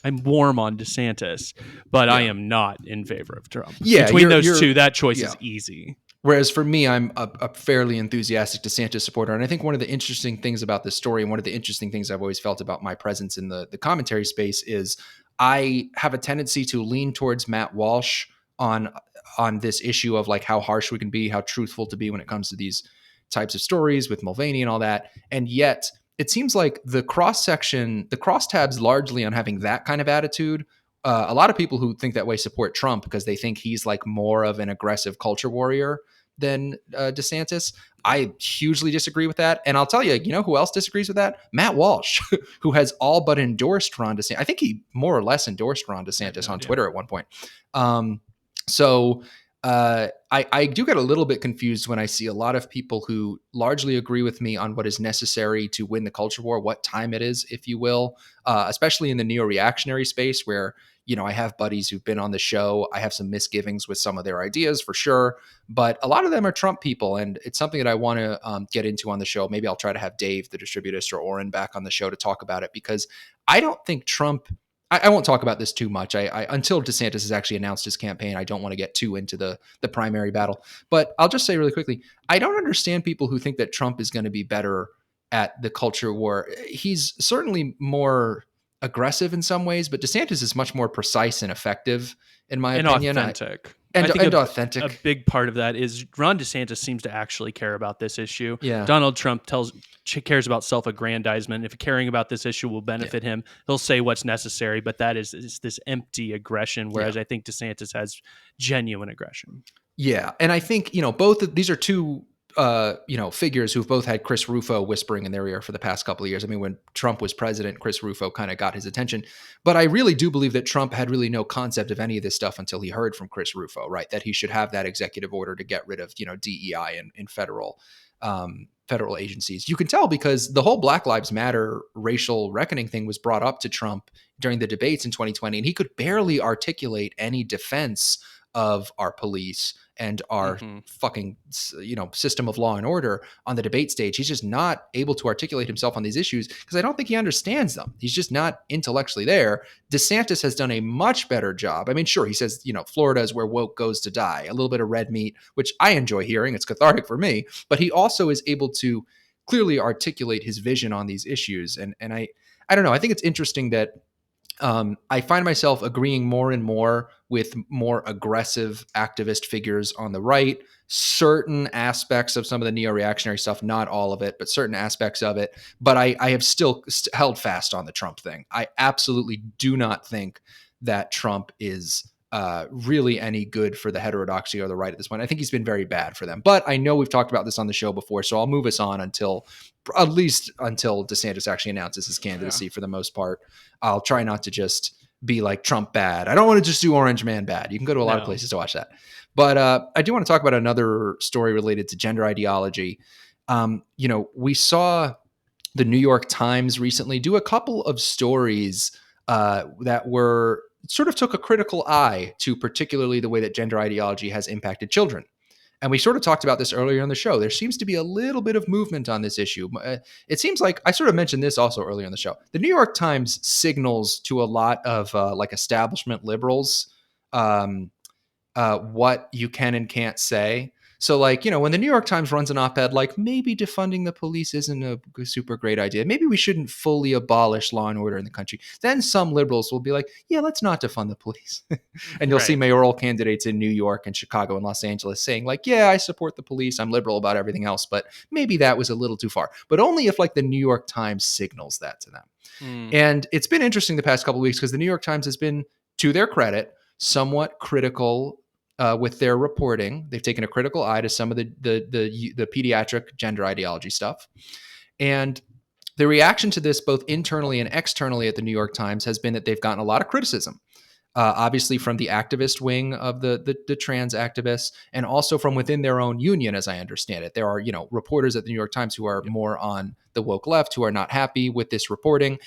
I'm warm on DeSantis, but I am not in favor of Trump. Yeah, between those two, that choice is easy. Whereas for me, I'm a fairly enthusiastic DeSantis supporter. And I think one of the interesting things about this story, and one of the interesting things I've always felt about my presence in the commentary space, is I have a tendency to lean towards Matt Walsh on this issue of like how harsh we can be, how truthful to be when it comes to these types of stories with Mulvaney and all that. And yet it seems like the crosstabs largely on having that kind of attitude. A lot of people who think that way support Trump because they think he's like more of an aggressive culture warrior than DeSantis. I hugely disagree with that. And I'll tell you, who else disagrees with that? Matt Walsh, who has all but endorsed Ron DeSantis. I think he more or less endorsed Ron DeSantis on Twitter at one point. I do get a little bit confused when I see a lot of people who largely agree with me on what is necessary to win the culture war, what time it is, if you will, especially in the neo-reactionary space where, I have buddies who've been on the show. I have some misgivings with some of their ideas for sure, but a lot of them are Trump people. And it's something that I want to get into on the show. Maybe I'll try to have Dave, the distributist, or Oren back on the show to talk about it, because I don't think Trump, I won't talk about this too much. Until DeSantis has actually announced his campaign, I don't want to get too into the primary battle. But I'll just say really quickly, I don't understand people who think that Trump is going to be better at the culture war. He's certainly more aggressive in some ways, but DeSantis is much more precise and effective, in my opinion. Authentic. And authentic. A big part of that is Ron DeSantis seems to actually care about this issue. Yeah. Donald Trump cares about self-aggrandizement. If caring about this issue will benefit him, he'll say what's necessary, but that is this empty aggression, whereas I think DeSantis has genuine aggression. Yeah. And I think, both of these are two figures who've both had Chris Rufo whispering in their ear for the past couple of years. I mean, when Trump was president, Chris Rufo kind of got his attention. But I really do believe that Trump had really no concept of any of this stuff until he heard from Chris Rufo, right? That he should have that executive order to get rid of, DEI in federal agencies. You can tell because the whole Black Lives Matter racial reckoning thing was brought up to Trump during the debates in 2020, and he could barely articulate any defense of our police and our fucking, system of law and order on the debate stage. He's just not able to articulate himself on these issues because I don't think he understands them. He's just not intellectually there. DeSantis has done a much better job. I mean, sure, he says, Florida is where woke goes to die, a little bit of red meat, which I enjoy hearing. It's cathartic for me, but he also is able to clearly articulate his vision on these issues. And I don't know. I think it's interesting that I find myself agreeing more and more with more aggressive activist figures on the right. Certain aspects of some of the neo-reactionary stuff, not all of it, but certain aspects of it. But I have still held fast on the Trump thing. I absolutely do not think that Trump is really any good for the heterodoxy or the right at this point. I think he's been very bad for them. But I know we've talked about this on the show before, so I'll move us on until DeSantis actually announces his candidacy. For the most part, I'll try not to just be like Trump bad. I don't want to just do Orange Man bad. You can go to a lot of places to watch that. But I do want to talk about another story related to gender ideology. We saw the New York Times recently do a couple of stories that were sort of took a critical eye to particularly the way that gender ideology has impacted children. And we sort of talked about this earlier in the show. There seems to be a little bit of movement on this issue. It seems like I sort of mentioned this also earlier in the show. The New York Times signals to a lot of establishment liberals what you can and can't say. So when the New York Times runs an op-ed, maybe defunding the police isn't a super great idea. Maybe we shouldn't fully abolish law and order in the country. Then some liberals will be like, yeah, let's not defund the police. And you'll see mayoral candidates in New York and Chicago and Los Angeles saying yeah, I support the police. I'm liberal about everything else, but maybe that was a little too far. But only if the New York Times signals that to them. And it's been interesting the past couple of weeks because the New York Times has been, to their credit, somewhat critical with their reporting. They've taken a critical eye to some of the pediatric gender ideology stuff. And the reaction to this, both internally and externally at the New York Times, has been that they've gotten a lot of criticism. Obviously from the activist wing of the trans activists, and also from within their own union, as I understand it. There are, reporters at the New York Times who are more on the woke left, who are not happy with this reporting.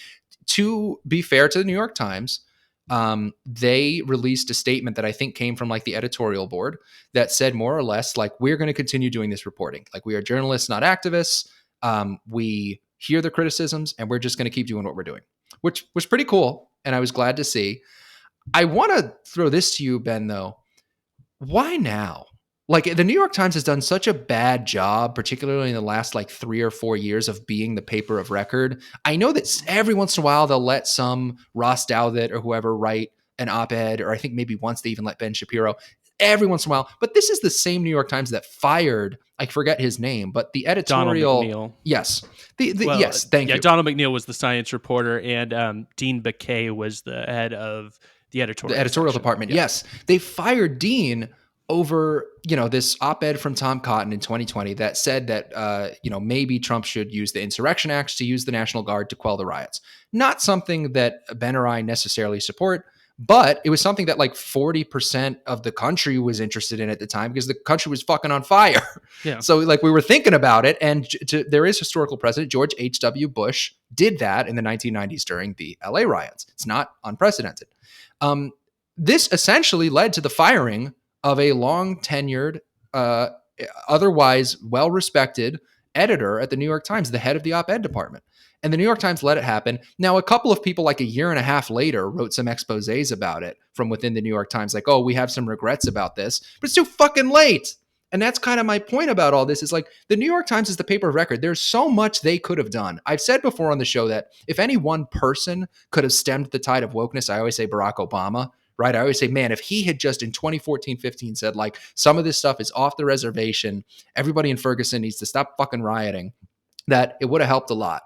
To be fair to the New York Times, they released a statement that I think came from the editorial board that said more or less we're going to continue doing this reporting. We are journalists, not activists. We hear the criticisms and we're just going to keep doing what we're doing, which was pretty cool. And I was glad to see. I want to throw this to you, Ben, though. Why now? The New York Times has done such a bad job, particularly in the last 3 or 4 years, of being the paper of record. I know that every once in a while they'll let some Ross Douthat or whoever write an op-ed, or I think maybe once they even let Ben Shapiro, every once in a while. But this is the same New York Times that fired, I forget his name, but the editorial. Donald McNeil. Yes. Yes, thank you. Donald McNeil was the science reporter, and Dean Baquet was the head of the editorial department. Yes. They fired Dean over, this op-ed from Tom Cotton in 2020 that said that, maybe Trump should use the Insurrection Acts to use the National Guard to quell the riots. Not something that Ben or I necessarily support, but it was something that 40% of the country was interested in at the time because the country was fucking on fire. Yeah. So we were thinking about it. And there is historical precedent. George H.W. Bush did that in the 1990s during the LA riots. It's not unprecedented. This essentially led to the firing of a long-tenured, otherwise well-respected editor at the New York Times, the head of the op-ed department. And the New York Times let it happen. Now, a couple of people a year and a half later wrote some exposés about it from within the New York Times, oh, we have some regrets about this, but it's too fucking late. And that's kind of my point about all this is the New York Times is the paper of record. There's so much they could have done. I've said before on the show that if any one person could have stemmed the tide of wokeness, I always say Barack Obama. Right. I always say, man, if he had just in 2014-15 said some of this stuff is off the reservation, everybody in Ferguson needs to stop fucking rioting, that it would have helped a lot.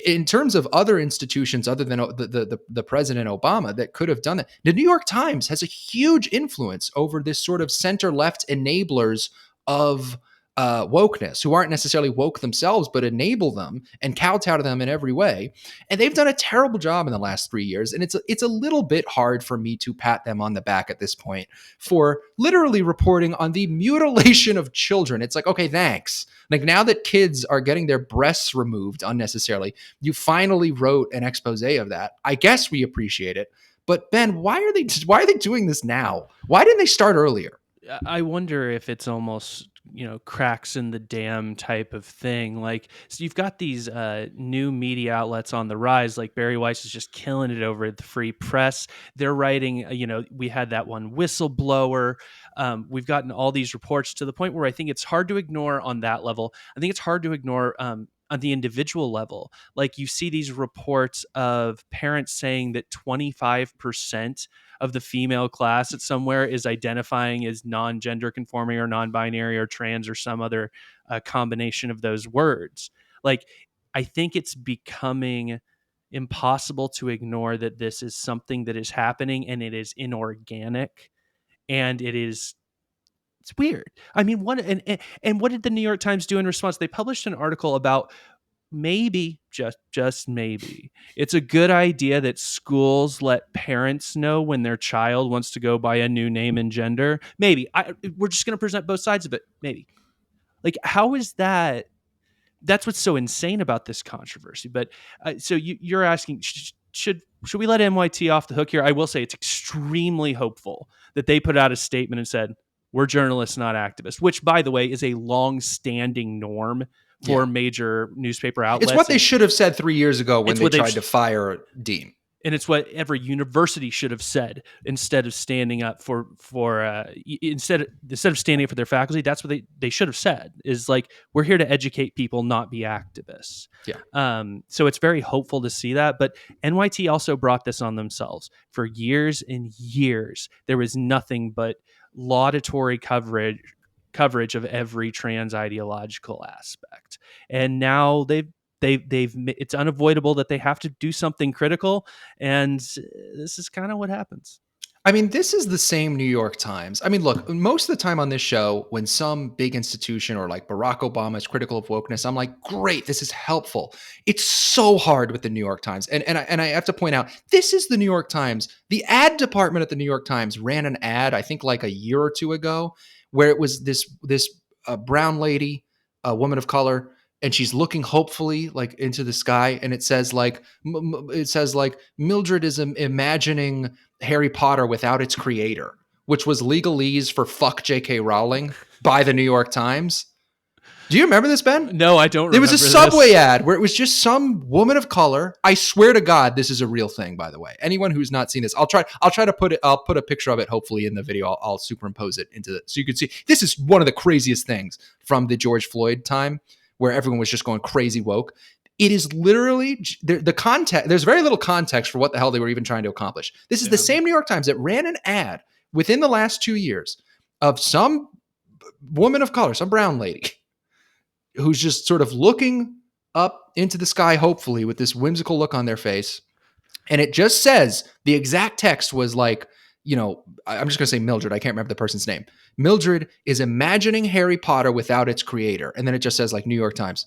In terms of other institutions other than the President Obama that could have done that, the New York Times has a huge influence over this sort of center-left enablers of wokeness, who aren't necessarily woke themselves, but enable them and kowtow to them in every way. And they've done a terrible job in the last 3 years. And it's a little bit hard for me to pat them on the back at this point for literally reporting on the mutilation of children. It's like, okay, thanks. Like, now that kids are getting their breasts removed unnecessarily, you finally wrote an expose of that. I guess we appreciate it. But Ben, why are they doing this now? Why didn't they start earlier? I wonder if it's almost, cracks in the dam type of thing. Like, so you've got these new media outlets on the rise, like Barry Weiss is just killing it over at the Free Press. They're writing, we had that one whistleblower. We've gotten all these reports to the point where I think it's hard to ignore on that level. I think it's hard to ignore on the individual level. Like, you see these reports of parents saying that 25% of the female class at somewhere is identifying as non-gender conforming or non-binary or trans or some other combination of those words. Like, I think it's becoming impossible to ignore that this is something that is happening, and it is inorganic, and it's weird. I mean, and what did the New York Times do in response? They published an article about maybe, just maybe, it's a good idea that schools let parents know when their child wants to go by a new name and gender. Maybe. We're just going to present both sides of it. Maybe. Like, how is that? That's what's so insane about this controversy. But so you're asking, should we let NYT off the hook here? I will say it's extremely hopeful that they put out a statement and said, we're journalists, not activists, which, by the way, is a long-standing norm for major newspaper outlets. It's what they should have said 3 years ago when they tried to fire Dean. And it's what every university should have said instead of standing up for instead of standing up for their faculty. That's what they should have said, is like, we're here to educate people, not be activists. Yeah. So it's very hopeful to see that. But NYT also brought this on themselves. For years and years, there was nothing but laudatory coverage of every trans ideological aspect, and now they've it's unavoidable that they have to do something critical, and this is kind of what happens. I mean, this is the same New York Times. I mean, look, most of the time on this show, when some big institution or like Barack Obama is critical of wokeness, I'm like, great, this is helpful. It's so hard with the New York Times. And I have to point out, this is the New York Times. The ad department at the New York Times ran an ad, I think like a year or two ago, where it was this brown lady, a woman of color, and she's looking hopefully like into the sky, and it says like Mildred is imagining Harry Potter without its creator, which was legalese for fuck J.K. Rowling by the New York Times. Do you remember this, Ben? No, I don't remember. There was a Subway ad where it was just some woman of color. I swear to God, this is a real thing, by the way. Anyone who's not seen this, I'll try to put it, I'll put a picture of it hopefully in the video. I'll superimpose it into it so you can see. This is one of the craziest things from the George Floyd time, where everyone was just going crazy woke. It is literally the context. There's very little context for what the hell they were even trying to accomplish. This is the same New York Times that ran an ad within the last 2 years of some woman of color, some brown lady, who's just sort of looking up into the sky, hopefully, with this whimsical look on their face. And it just says, the exact text was like, I'm just going to say Mildred. I can't remember the person's name. Mildred is imagining Harry Potter without its creator. And then it just says like New York Times.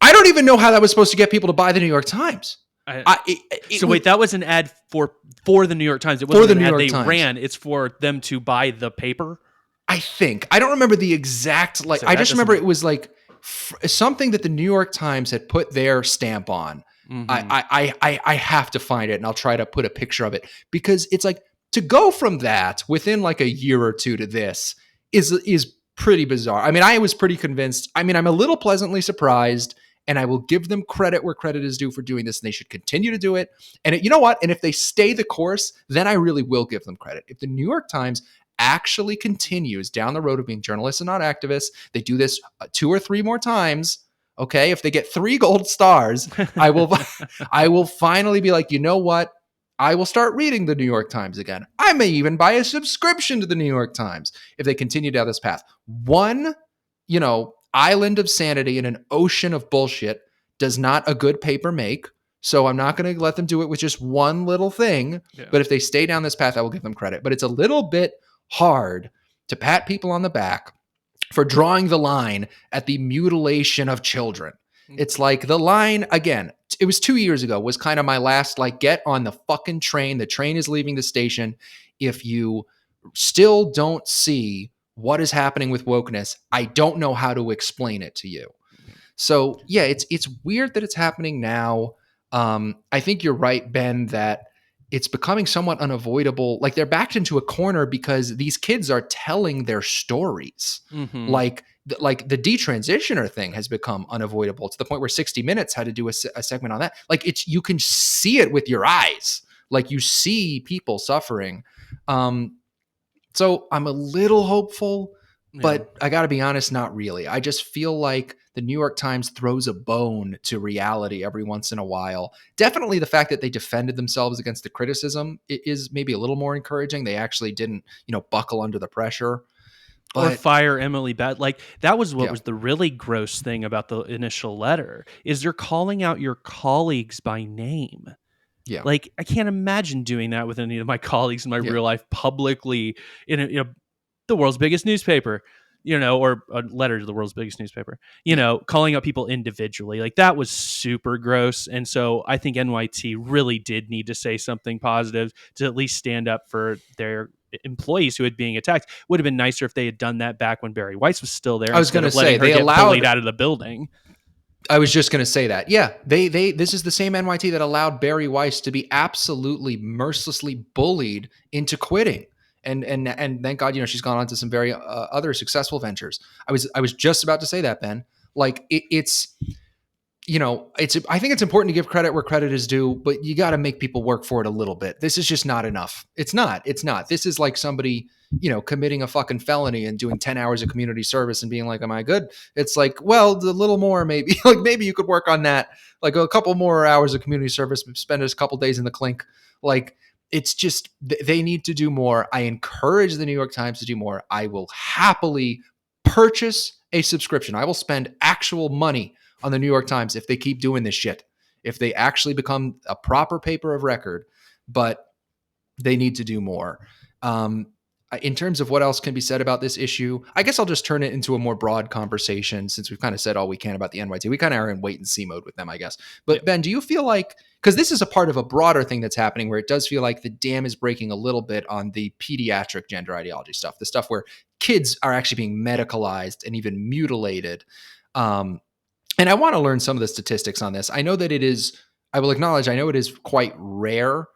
I don't even know how that was supposed to get people to buy the New York Times. Wait, that was an ad for the New York Times. It wasn't an ad they ran. It's for them to buy the paper. I think. I don't remember the exact, like, I just remember it was like something that the New York Times had put their stamp on. Mm-hmm. I have to find it, and I'll try to put a picture of it, because it's like, to go from that within like a year or two to this is pretty bizarre. I mean, I was pretty convinced. I mean, I'm a little pleasantly surprised, and I will give them credit where credit is due for doing this, and they should continue to do it. And you know what? And if they stay the course, then I really will give them credit. If the New York Times actually continues down the road of being journalists and not activists, they do this 2 or 3 more times. Okay, if they get 3 gold stars, I will finally be like, you know what? I will start reading the New York Times again. I may even buy a subscription to the New York Times if they continue down this path. One, island of sanity in an ocean of bullshit does not a good paper make. So I'm not going to let them do it with just one little thing. Yeah. But if they stay down this path, I will give them credit. But it's a little bit hard to pat people on the back for drawing the line at the mutilation of children. It's like the line, again, it was 2 years ago, was kind of my last, like, get on the fucking train. The train is leaving the station. If you still don't see what is happening with wokeness, I don't know how to explain it to you. So yeah, it's weird that it's happening now. I think you're right, Ben, that it's becoming somewhat unavoidable. Like, they're backed into a corner because these kids are telling their stories. Mm-hmm. Like the detransitioner thing has become unavoidable to the point where 60 Minutes had to do a segment on that. Like, you can see it with your eyes. Like, you see people suffering. So I'm a little hopeful, but I got to be honest, not really. I just feel like the New York Times throws a bone to reality every once in a while. Definitely the fact that they defended themselves against the criticism is maybe a little more encouraging. They actually didn't, buckle under the pressure. Or fire Emily Bad. Like, that was what was the really gross thing about the initial letter, is they're calling out your colleagues by name. Yeah. Like, I can't imagine doing that with any of my colleagues in my real life publicly in the world's biggest newspaper, or a letter to the world's biggest newspaper, calling out people individually. Like, that was super gross. And so I think NYT really did need to say something positive to at least stand up for their employees who had being attacked. Would have been nicer if they had done that back when Barry Weiss was still there. I was going to say, they allowed bullied out of the building. I was just going to say that. Yeah, they this is the same NYT that allowed Barry Weiss to be absolutely mercilessly bullied into quitting. And thank God, she's gone on to some very other successful ventures. I was just about to say that, Ben. Like, it's I think it's important to give credit where credit is due, but you got to make people work for it a little bit. This is just not enough. It's not. This is like somebody, committing a fucking felony and doing 10 hours of community service and being like, am I good? It's like, well, a little more, maybe. Like, maybe you could work on that. Like, a couple more hours of community service, spend a couple days in the clink. Like, it's just, they need to do more. I encourage the New York Times to do more. I will happily purchase a subscription. I will spend actual money on the New York Times if they keep doing this shit, if they actually become a proper paper of record, but they need to do more. In terms of what else can be said about this issue, I guess I'll just turn it into a more broad conversation, since we've kind of said all we can about the NYT. We kind of are in wait and see mode with them, I guess. But Ben, do you feel like, because this is a part of a broader thing that's happening, where it does feel like the dam is breaking a little bit on the pediatric gender ideology stuff, the stuff where kids are actually being medicalized and even mutilated. And I want to learn some of the statistics on this. I know that I will acknowledge, I know it is quite rare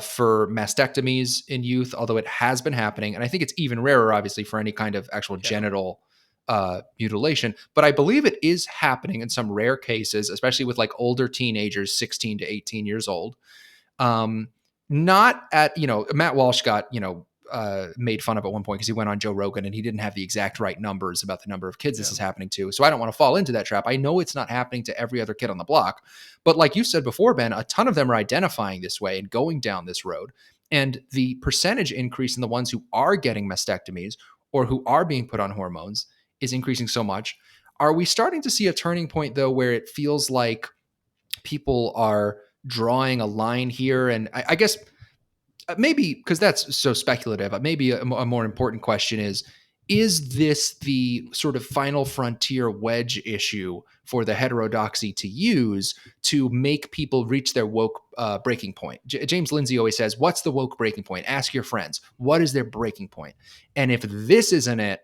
for mastectomies in youth, although it has been happening. And I think it's even rarer, obviously, for any kind of actual genital mutilation. But I believe it is happening in some rare cases, especially with like older teenagers, 16 to 18 years old. Not at, Matt Walsh got, made fun of at one point because he went on Joe Rogan and he didn't have the exact right numbers about the number of kids this is happening to. So I don't want to fall into that trap. I know it's not happening to every other kid on the block, but like you said before, Ben, a ton of them are identifying this way and going down this road. And the percentage increase in the ones who are getting mastectomies or who are being put on hormones is increasing so much. Are we starting to see a turning point, though, where it feels like people are drawing a line here? And I guess maybe, because that's so speculative, maybe a more important question is this the sort of final frontier wedge issue for the heterodoxy to use to make people reach their woke breaking point? James Lindsay always says, what's the woke breaking point? Ask your friends. What is their breaking point? And if this isn't it,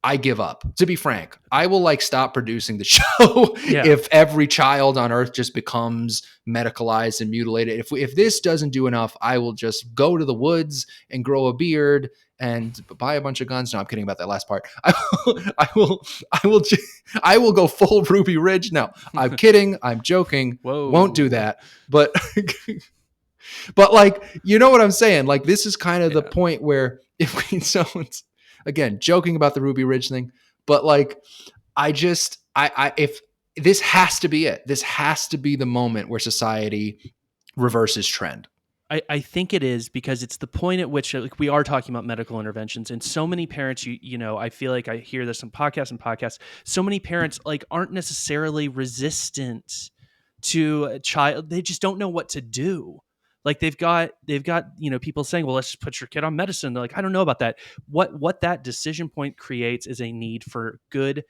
I give up. To be frank, I will stop producing the show if every child on earth just becomes medicalized and mutilated. If this doesn't do enough, I will just go to the woods and grow a beard and buy a bunch of guns. No, I'm kidding about that last part. I will go full Ruby Ridge. No, I'm kidding. I'm joking. Whoa. Won't do that. But you know what I'm saying? Like, this is kind of the point where if we don't, again, joking about the Ruby Ridge thing, but if this has to be it, this has to be the moment where society reverses trend. I think it is, because it's the point at which we are talking about medical interventions, and so many parents, I feel like I hear this on podcasts. So many parents aren't necessarily resistant to a child. They just don't know what to do. Like they've got people saying, well, let's just put your kid on medicine. They're like, I don't know about that. What that decision point creates is a need for good,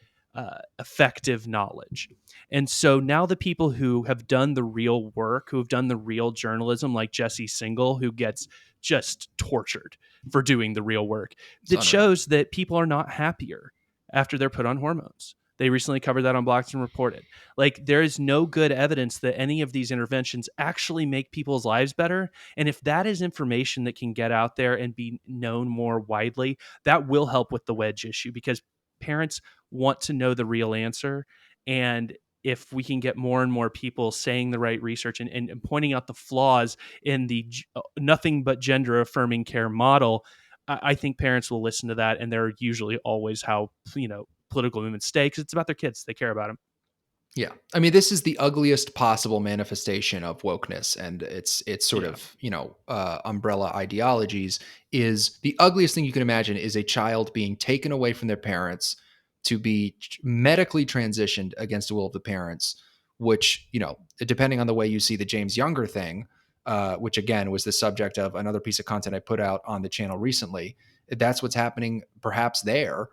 effective knowledge. And so now the people who have done the real work, who have done the real journalism, like Jesse Singal, who gets just tortured for doing the real work, that shows that people are not happier after they're put on hormones. They recently covered that on Blocked and Reported. Like, there is no good evidence that any of these interventions actually make people's lives better. And if that is information that can get out there and be known more widely, that will help with the wedge issue, because parents want to know the real answer. And if we can get more and more people saying the right research and pointing out the flaws in the nothing but gender affirming care model, I think parents will listen to that. And they're usually always how, political movements stay, because it's about their kids. They care about them. Yeah. I mean, this is the ugliest possible manifestation of wokeness, and it's sort of, umbrella ideologies. Is the ugliest thing you can imagine is a child being taken away from their parents to be medically transitioned against the will of the parents, which, depending on the way you see the James Younger thing, which again was the subject of another piece of content I put out on the channel recently, that's what's happening perhaps there.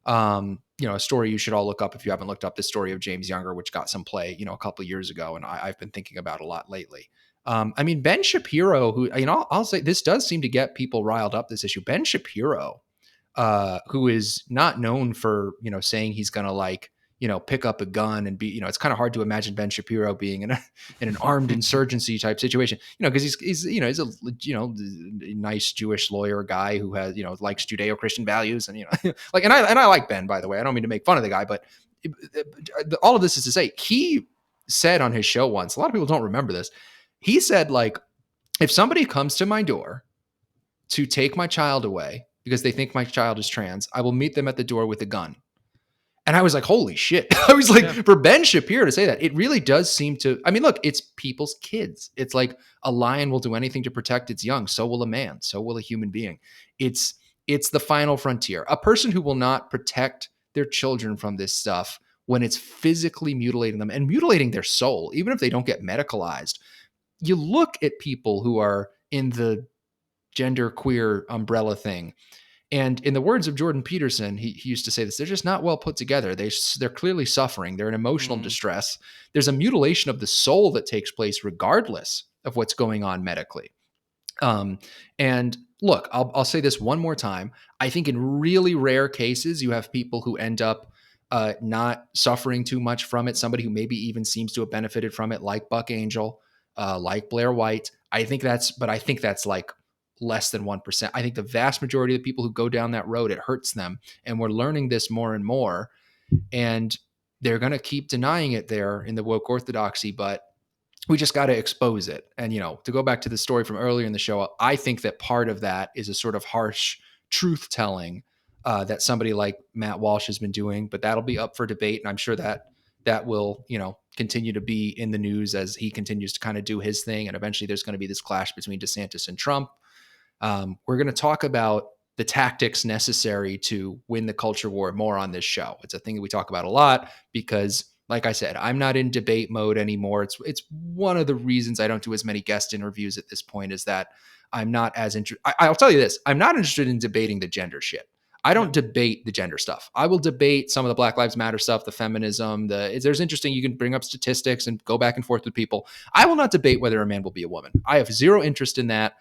A story you should all look up if you haven't looked up, the story of James Younger, which got some play, a couple of years ago, and I've been thinking about a lot lately. Ben Shapiro, who, I'll say this does seem to get people riled up, this issue. Ben Shapiro, who is not known for, saying he's going to pick up a gun and be, it's kind of hard to imagine Ben Shapiro being in an armed insurgency type situation, because he's a nice Jewish lawyer guy who has, likes Judeo-Christian values, and, and I like Ben, by the way. I don't mean to make fun of the guy, but all of this is to say, he said on his show once, a lot of people don't remember this. He said, if somebody comes to my door to take my child away because they think my child is trans, I will meet them at the door with a gun. And I was like, holy shit. I was like, for Ben Shapiro to say that, it really does seem to, look, it's people's kids. It's like a lion will do anything to protect its young. So will a man. So will a human being. It's the final frontier. A person who will not protect their children from this stuff when it's physically mutilating them and mutilating their soul, even if they don't get medicalized. You look at people who are in the gender queer umbrella thing, and in the words of Jordan Peterson, he used to say this, they're just not well put together. They're clearly suffering. They're in emotional distress. There's a mutilation of the soul that takes place regardless of what's going on medically. And look, I'll say this one more time. I think in really rare cases, you have people who end up not suffering too much from it. Somebody who maybe even seems to have benefited from it, like Buck Angel, like Blair White. I think that's like less than 1%. I think the vast majority of the people who go down that road, it hurts them. And we're learning this more and more. And they're going to keep denying it there in the woke orthodoxy, but we just got to expose it. And, to go back to the story from earlier in the show, I think that part of that is a sort of harsh truth telling that somebody like Matt Walsh has been doing, but that'll be up for debate. And I'm sure that will, continue to be in the news as he continues to kind of do his thing. And eventually there's going to be this clash between DeSantis and Trump. We're going to talk about the tactics necessary to win the culture war more on this show. It's a thing that we talk about a lot because, like I said, I'm not in debate mode anymore. It's one of the reasons I don't do as many guest interviews at this point, is that I'm not as interested. I'll tell you this, I'm not interested in debating the gender shit. I don't debate the gender stuff. I will debate some of the Black Lives Matter stuff, the feminism, there's interesting, you can bring up statistics and go back and forth with people. I will not debate whether a man will be a woman. I have zero interest in that.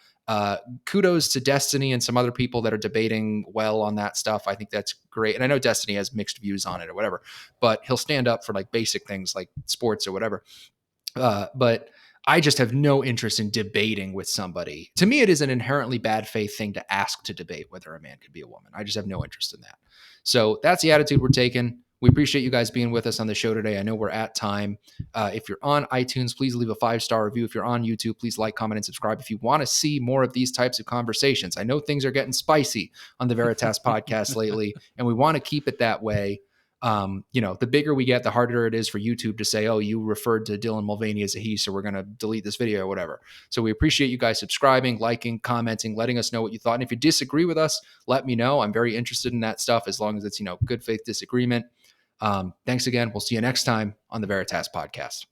Kudos to Destiny and some other people that are debating well on that stuff. I think that's great. And I know Destiny has mixed views on it or whatever, but he'll stand up for like basic things like sports or whatever. But I just have no interest in debating with somebody. To me, it is an inherently bad faith thing to ask to debate whether a man could be a woman. I just have no interest in that. So that's the attitude we're taking. We appreciate you guys being with us on the show today. I know we're at time. If you're on iTunes, please leave a 5-star review. If you're on YouTube, please like, comment, and subscribe. If you want to see more of these types of conversations, I know things are getting spicy on the Veritas podcast lately, and we want to keep it that way. The bigger we get, the harder it is for YouTube to say, oh, you referred to Dylan Mulvaney as a he, so we're going to delete this video or whatever. So we appreciate you guys subscribing, liking, commenting, letting us know what you thought. And if you disagree with us, let me know. I'm very interested in that stuff, as long as it's, good faith disagreement. Thanks again. We'll see you next time on the Veritas Podcast.